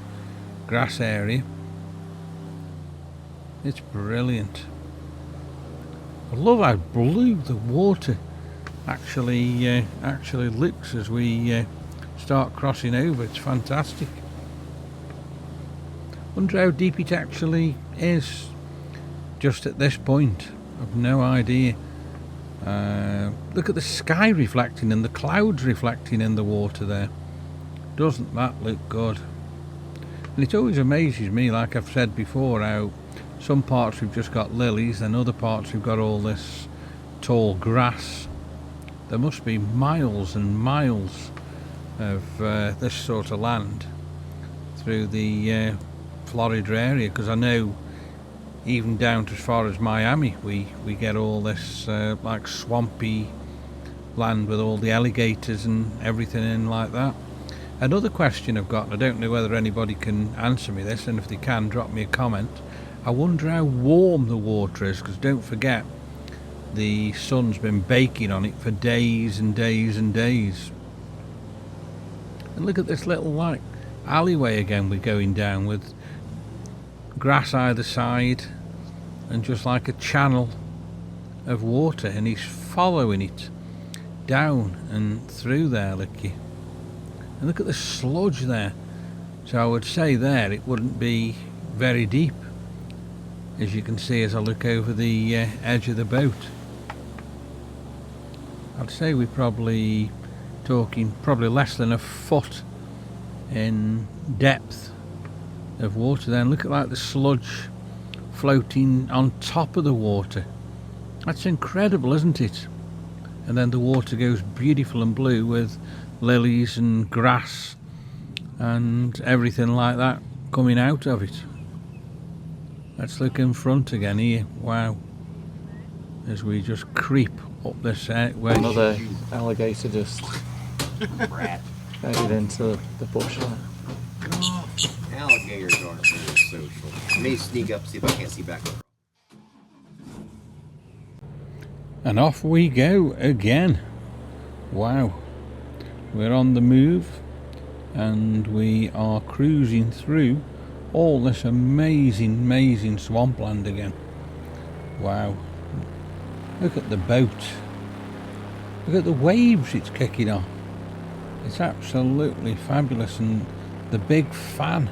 grass area. It's brilliant. I love how blue the water actually looks as we start crossing over. It's fantastic. Wonder how deep it actually is just at this point. I've no idea. Look at the sky reflecting and the clouds reflecting in the water there. Doesn't that look good? And it always amazes me, like I've said before, how some parts we've just got lilies and other parts we've got all this tall grass. There must be miles and miles of this sort of land through the Florida area, because I know even down to as far as Miami we get all this like swampy land with all the alligators and everything in like that. Another question I've got, and I don't know whether anybody can answer me this, and if they can, drop me a comment. I wonder how warm the water is, because don't forget the sun's been baking on it for days and days and days. And look at this little like alleyway again we're going down, with grass either side and just like a channel of water, and he's following it down and through there, looky. And look at the sludge there. So I would say there it wouldn't be very deep, as you can see as I look over the edge of the boat. I'd say we're probably talking less than a foot in depth of water there. And look at like the sludge floating on top of the water. That's incredible, isn't it? and then the water goes beautiful and blue with lilies and grass and everything like that coming out of it. Let's look in front again here. Wow. As we just creep up this way. Another alligator just headed into the bush there. Alligators aren't very social. I may sneak up, see if I can't see back over. And off we go again. Wow. We're on the move and we are cruising through all this amazing swampland again. Wow. Look at the boat. Look at the waves it's kicking off. It's absolutely fabulous, and the big fan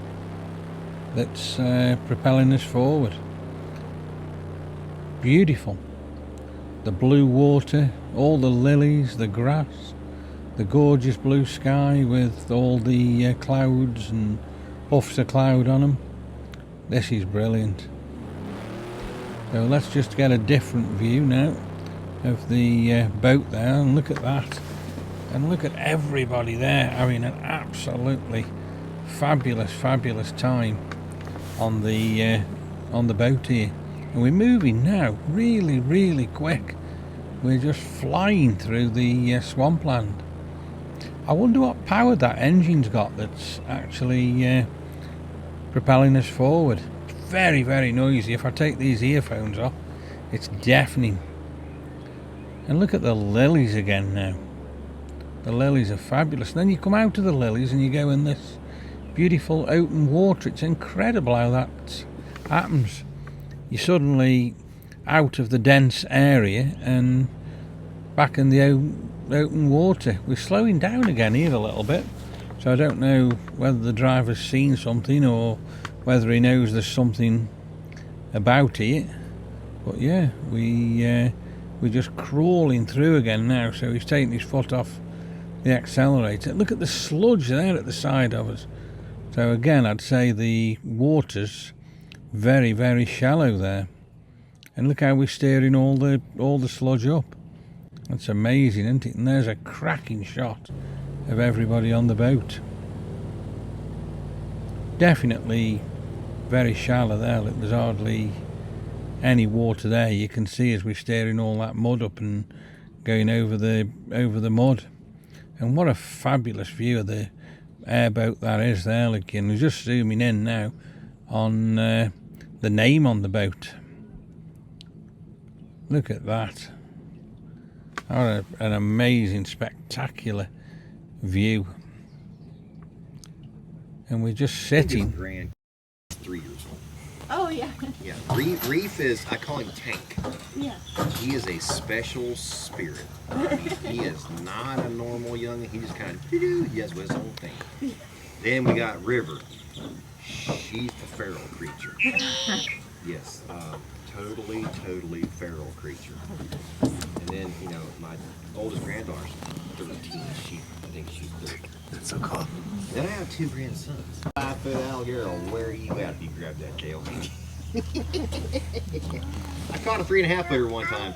that's propelling us forward. Beautiful. The blue water, all the lilies, the grass, the gorgeous blue sky with all the clouds and puffs of cloud on them. This is brilliant. So let's just get a different view now of the boat there, and look at that. And look at everybody there having an absolutely fabulous time on the boat here. And we're moving now really quick. We're just flying through the swampland. I wonder what power that engine's got that's actually propelling us forward. It's very noisy. If I take these earphones off, it's deafening. And look at the lilies again now. The lilies are fabulous. Then you come out of the lilies and you go in this beautiful open water. It's incredible how that happens. You're suddenly out of the dense area and back in the open water. We're slowing down again here a little bit, so I don't know whether the driver's seen something or whether he knows there's something about it. But yeah, we're just crawling through again now, so he's taking his foot off the accelerator. Look at the sludge there at the side of us. So again, I'd say the water's very shallow there. And look how we're steering all the sludge up. That's amazing, isn't it? And there's a cracking shot of everybody on the boat. Definitely very shallow there. Look, there's hardly any water there. You can see as we're steering all that mud up and going over the mud. And what a fabulous view of the airboat that is there. Look, and we're just zooming in now on the name on the boat. Look at that. What an amazing, spectacular view. And we're just sitting. Grand, 3 years old. Oh, yeah. Yeah, Reef is, I call him Tank. Yeah. He is a special spirit. I mean, he is not a normal young, he just kind of, he has his own thing. Then we got River. She's the feral creature. Yes, totally feral creature. And then, you know, my oldest granddaughter's 13. I think she's 30. That's so cool. Then I have 2 grandsons. 5-foot alligator will wear you out if you grab that tail. I caught a 3.5-footer one time.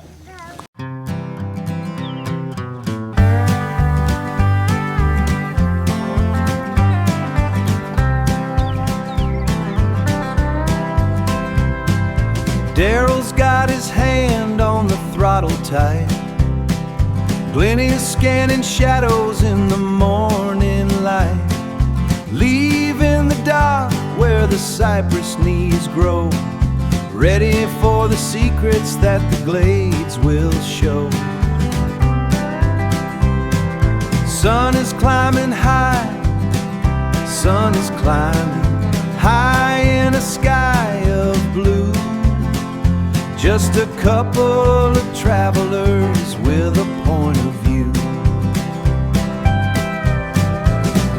Daryl's got his hand on the throttle tight. Glennie is scanning shadows in the morning light. Leaving the dock where the cypress knees grow, ready for the secrets that the glades will show. Sun is climbing high, sun is climbing high in a sky of blue. Just a couple of travelers with a point of view.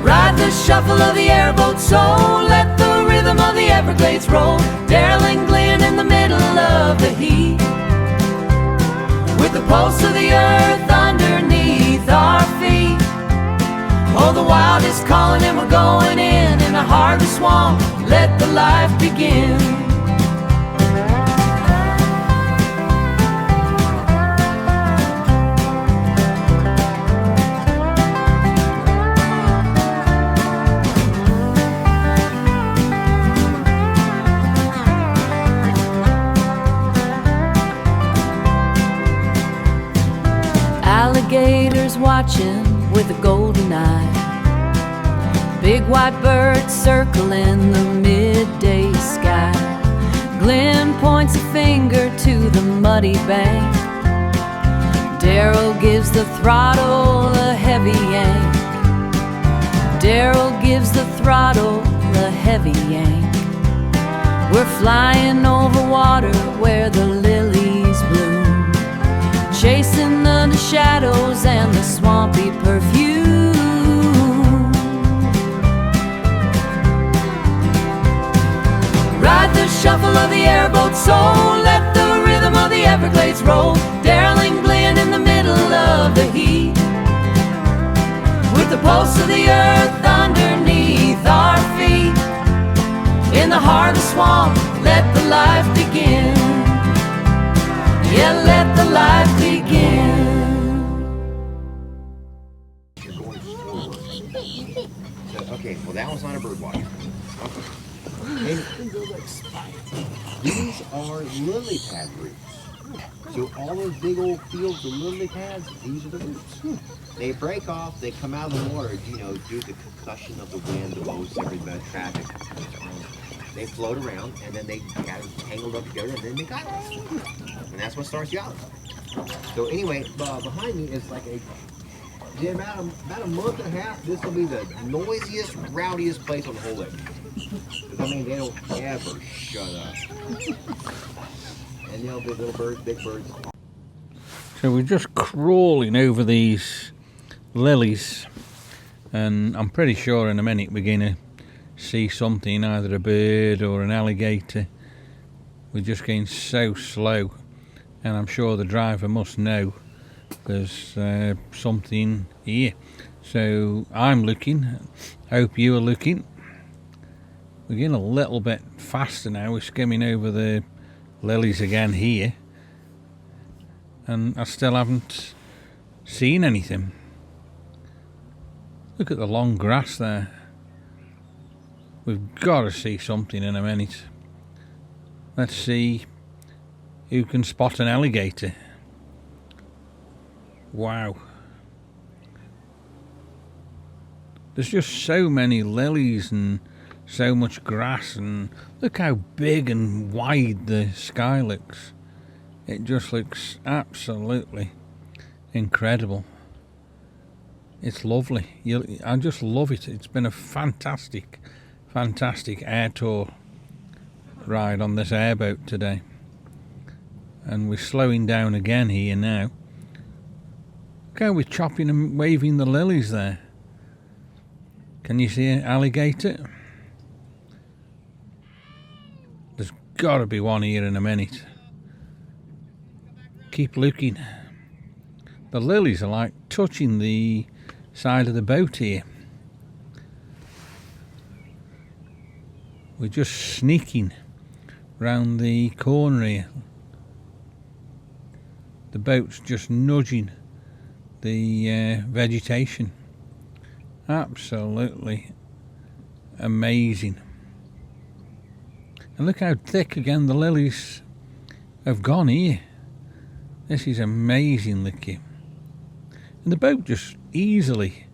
Ride the shuffle of the airboat soul, let the rhythm of the Everglades roll. Daryl and Glenn in the middle of the heat, with the pulse of the earth underneath our feet. Oh, the wild is calling and we're going in a harvest swamp. Let the life begin. alligators watching with a golden eye. Big white birds circling the midday sky. Glenn points a finger to the muddy bank. Daryl gives the throttle a heavy yank. Daryl gives the throttle a heavy yank. We're flying over water where the lilies bloom, chasing the shadows and the swampy perfume. Ride the shuffle of the airboat soul, let the rhythm of the Everglades roll. Daryl and Glenn in the middle of the heat, with the pulse of the earth underneath our feet. In the heart of the swamp, let the life begin. Yeah, let the life begin. You're going forward. So, okay, well that was not a bird watcher. Okay. These are lily pad roots. So all those big old fields of lily pads, these are the roots. They break off, they come out of the water, you know, due to the concussion of the wind, the boats, everybody, traffic. They float around, and then they got tangled up together, and then they got us. And that's what starts you out. So anyway, behind me is like in about a month and a half, this will be the noisiest, rowdiest place on the whole lake. Because I mean, they don't ever shut up. And they'll be little birds, big birds. So we're just crawling over these lilies, and I'm pretty sure in a minute we're going to see something, either a bird or an alligator. We're just going so slow, and I'm sure the driver must know there's something here. So I'm looking, hope you are looking. We're getting a little bit faster now, we're skimming over the lilies again here, and I still haven't seen anything. Look at the long grass there. We've got to see something in a minute. Let's see who can spot an alligator. Wow. There's just so many lilies and so much grass, and look how big and wide the sky looks. It just looks absolutely incredible. It's lovely. I just love it. It's been a fantastic air tour ride on this airboat today, and we're slowing down again here now. Look how we're chopping and waving the lilies there. Can you see an alligator? There's got to be one here in a minute. Keep looking. The lilies are like touching the side of the boat here. We're just sneaking round the corner here. The boat's just nudging the vegetation. Absolutely amazing. And look how thick again the lilies have gone here. This is amazing looking. And the boat just easily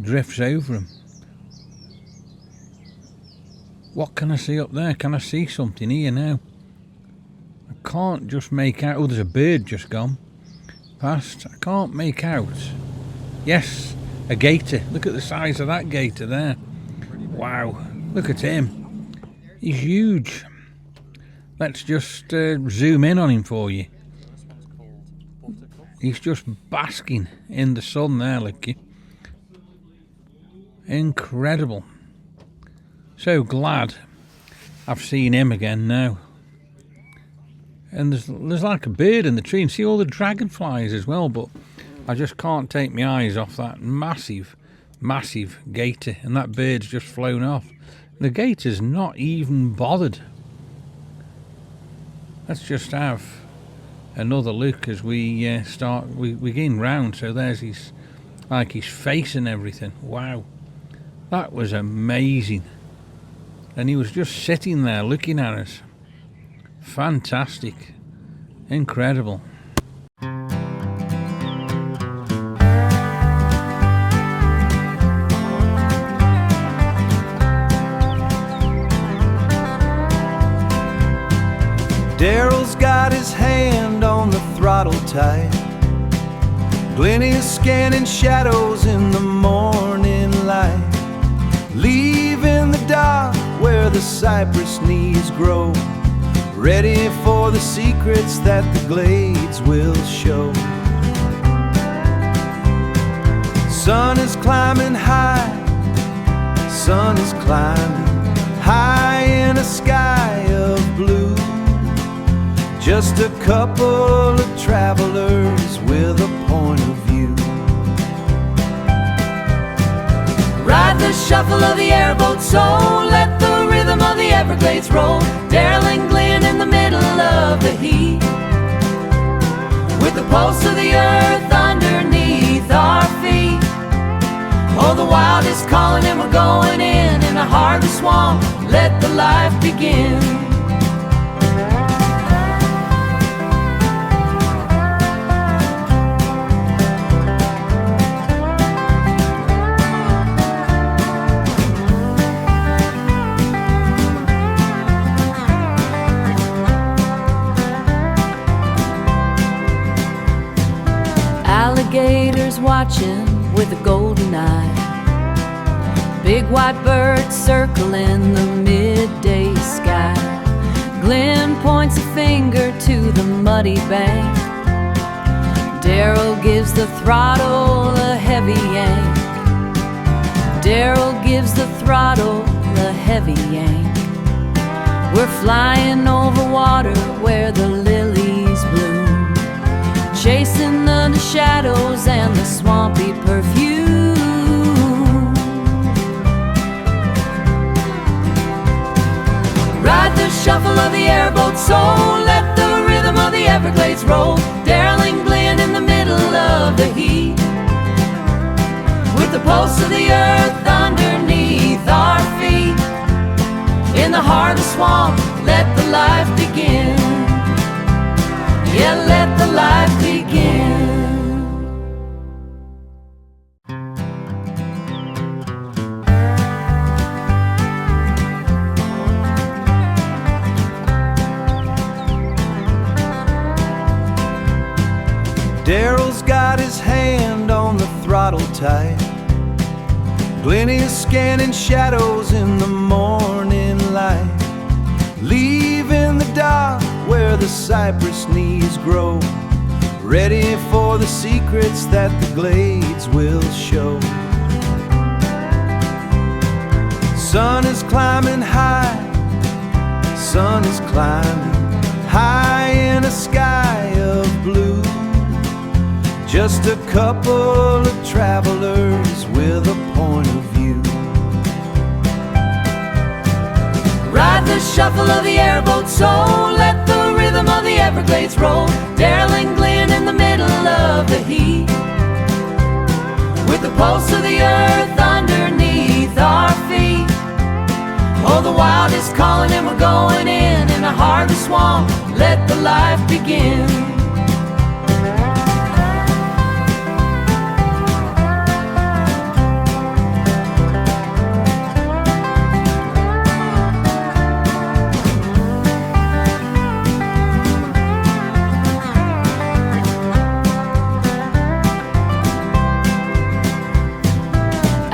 drifts over them. What can I see up there? Can I see something here now? I can't just make out. Oh, there's a bird just gone past. I can't make out. Yes, a gator. Look at the size of that gator there. Wow, look at him. He's huge. Let's just zoom in on him for you. He's just basking in the sun there, look. Incredible. So glad I've seen him again now. And there's like a bird in the tree, and see all the dragonflies as well, but I just can't take my eyes off that massive gator, and that bird's just flown off. The gator's not even bothered. Let's just have another look as we we're getting round. So there's his face and everything. Wow, that was amazing. And he was just sitting there looking at us. Fantastic. Incredible. Daryl's got his hand on the throttle tight. Glennie is scanning shadows in the morning light, leaving the dock where the cypress knees grow, ready for the secrets that the glades will show. Sun is climbing high, sun is climbing high in a sky of blue. Just a couple of travelers with a point of view. Ride the shuffle of the airboat soul, let the rhythm of the Everglades roll. Daryl and Glenn in the middle of the heat, with the pulse of the earth underneath our feet. Oh, the wild is calling and we're going in a harvest swamp. Let the life begin. Alligators watching with a golden eye, big white birds circling the midday sky. Glenn points a finger to the muddy bank. Daryl gives the throttle a heavy yank. Daryl gives the throttle a heavy yank. We're flying over water where the lilies bloom, chasing the shadows and the swampy perfume. Ride the shuffle of the airboat soul, let the rhythm of the Everglades roll. Daryl and Glenn in the middle of the heat, with the pulse of the earth underneath our feet. In the heart of the swamp, let the life begin. Yeah, let the life begin. Daryl's got his hand on the throttle tight. Glennie is scanning shadows in the morning light, leaving the dock where the cypress knees grow, ready for the secrets that the glades will show. Sun is climbing high, sun is climbing high in a sky of blue. Just a couple of travelers with a point of view. Ride the shuffle of the airboat soul, let the rhythm of the Everglades roll. Daryl and Glenn in the middle of the heat, with the pulse of the earth underneath our feet. Oh, the wild is calling and we're going in a harvest swamp. Let the life begin.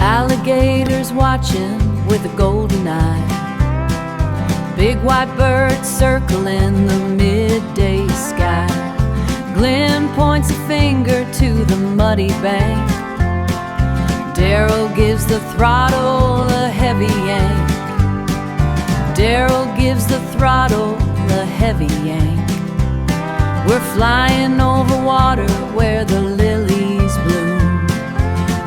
Alligators watching with a golden eye, big white birds circling the midday sky. Glenn points a finger to the muddy bank. Daryl gives the throttle a heavy yank. Daryl gives the throttle a heavy yank. We're flying over water where the lilies bloom,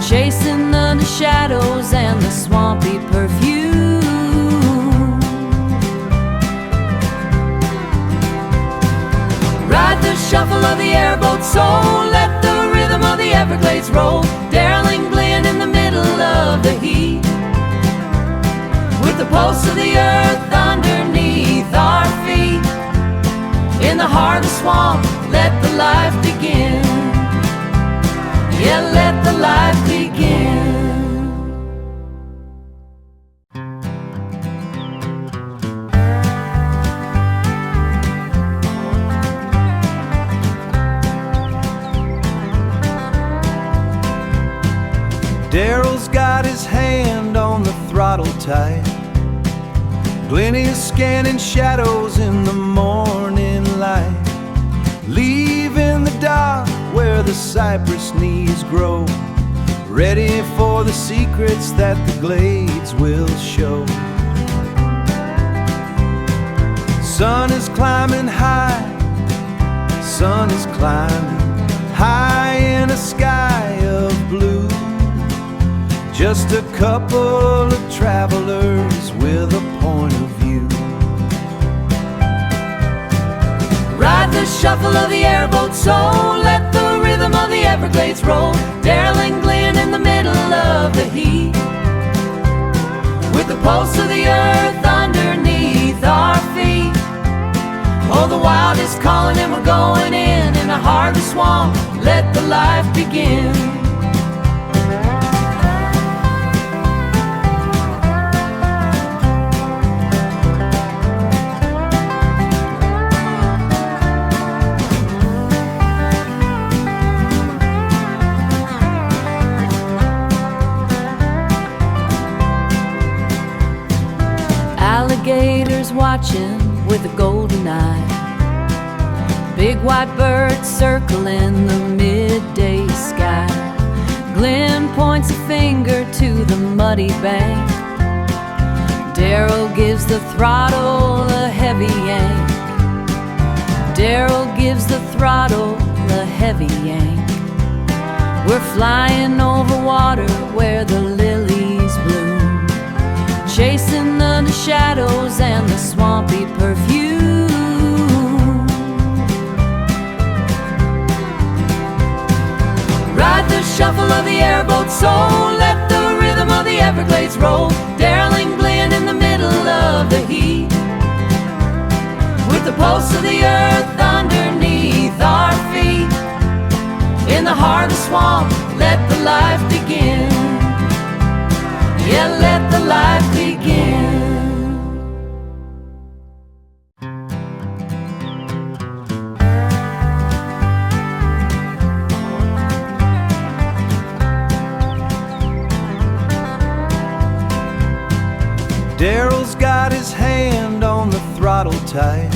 chasing the shadows and the swampy perfume. Ride the shuffle of the airboat soul, let the rhythm of the Everglades roll. Daryl and Glenn in the middle of the heat, with the pulse of the earth underneath our feet. In the heart of the swamp, let the life begin. Yeah, let the life begin. Daryl's got his hand on the throttle tight. Glennie is scanning shadows in the morning light, leaving the dock where the cypress knees grow, ready for the secrets that the glades will show. Sun is climbing high, sun is climbing high in a sky of blue. Just a couple of travelers with a point of view. Ride the shuffle of the airboat soul, let the rhythm of the Everglades roll. Daryl and Glenn in the middle of the heat, with the pulse of the earth underneath our feet. Oh, the wild is calling and we're going in a harvest swamp. Let the life begin. Alligators watching with a golden eye, big white birds circling the midday sky. Glenn points a finger to the muddy bank. Daryl gives the throttle a heavy yank. Daryl gives the throttle a heavy yank. We're flying over water where the lilies bloom, chasing the shadows and the swampy perfume. Ride the shuffle of the airboat soul, let the rhythm of the Everglades roll. Daryl and Glenn in the middle of the heat, with the pulse of the earth underneath our feet. In the heart of the swamp, let the life begin. Yeah, let the life begin. Daryl's got his hand on the throttle tight.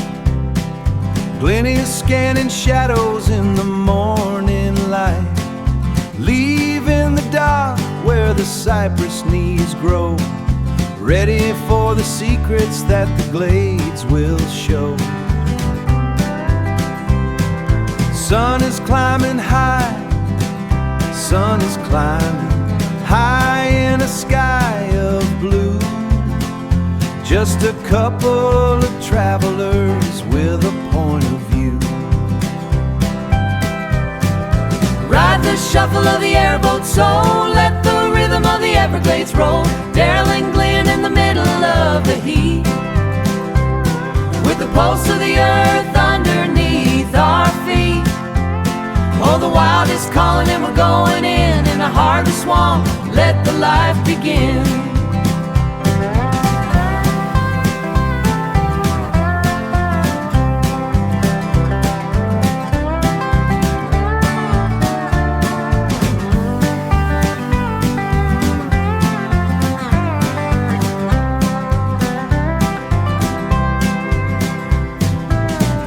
Glennie is scanning shadows in the morning light, leaving the dock where the cypress knees grow, ready for the secrets that the glades will show. Sun is climbing high, sun is climbing high in a sky of blue. Just a couple of travelers with a point of view. Ride the shuffle of the airboat soul, let the rhythm of the Everglades roll. Daryl and Glenn in the middle of the heat, with the pulse of the earth underneath our feet. Oh, the wild is calling and we're going in a harvest swamp. Let the life begin.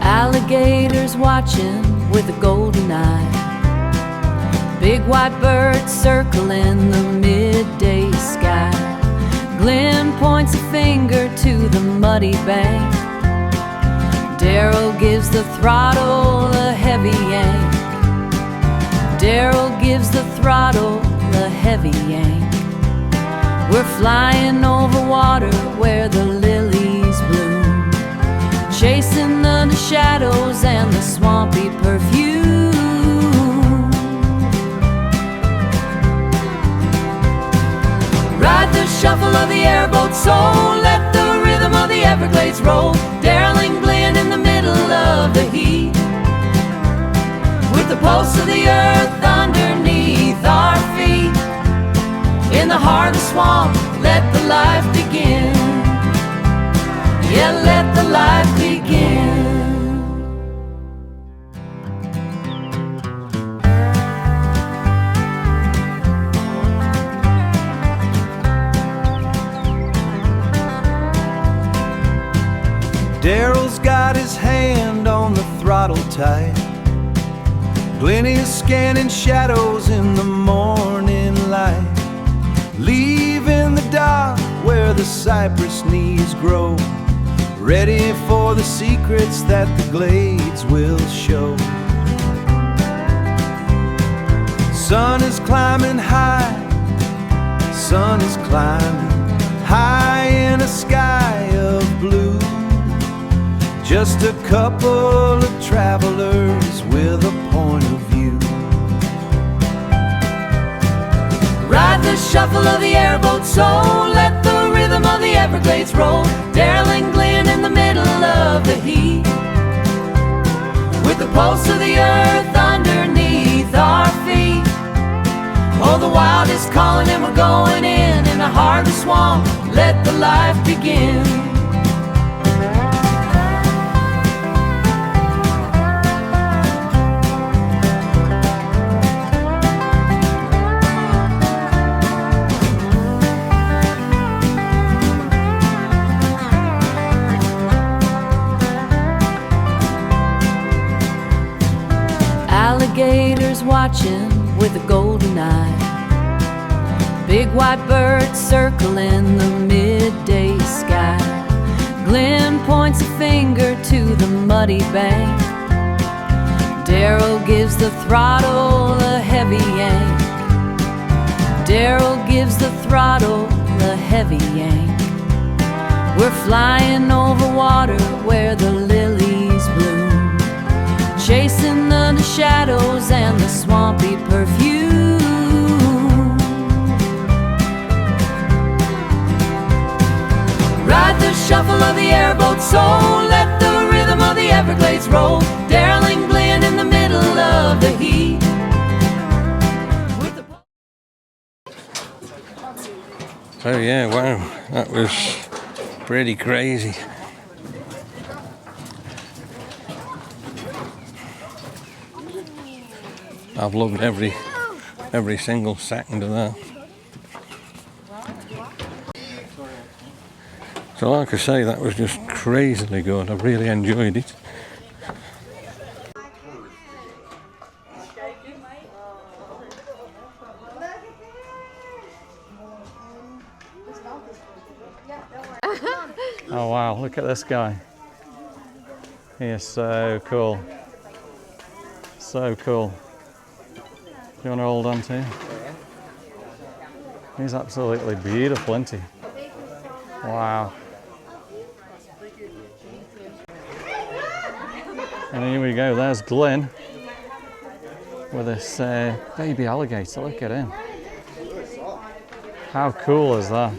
Alligators watching with a golden eye, big white birds circling the midday sky. Glenn points a finger to the muddy bank. Daryl gives the throttle a heavy yank. Daryl gives the throttle a heavy yank. We're flying over water where the lilies bloom, chasing the shadows and the swampy perfume. Ride the shuffle of the airboat soul, let the rhythm of the Everglades roll. Daryl and Glenn in the middle of the heat, with the pulse of the earth underneath our feet. In the heart of the swamp, let the life begin. Yeah, let the life begin. Daryl's got his hand on the throttle tight. Glenn is scanning shadows in the morning light, leaving the dock where the cypress knees grow, ready for the secrets that the glades will show. Sun is climbing high, sun is climbing high in a sky of blue. Just a couple of travelers with a point of view. Ride the shuffle of the airboat soul, let the rhythm of the Everglades roll. Daryl and Glenn in the middle of the heat, with the pulse of the earth underneath our feet. Oh, the wild is calling and we're going in a harvest swamp. Let the life begin. Alligators watching with a golden eye, big white birds circling the midday sky. Glenn points a finger to the muddy bank. Daryl gives the throttle a heavy yank. Daryl gives the throttle a heavy yank. We're flying over water where the lilies bloom, chasing the shadows and the swampy perfume. Ride the shuffle of the airboat soul, let the rhythm of the Everglades roll. Daryl and Glenn in the middle of the heat. So yeah, wow, that was pretty crazy. I've loved every single second of that. So like I say, that was just crazily good. I really enjoyed it. Oh wow, look at this guy. He is so cool. So cool. Do you want to hold on to him? He's absolutely beautiful, isn't he? Wow. And here we go, there's Glenn with this baby alligator. Look at him. How cool is that?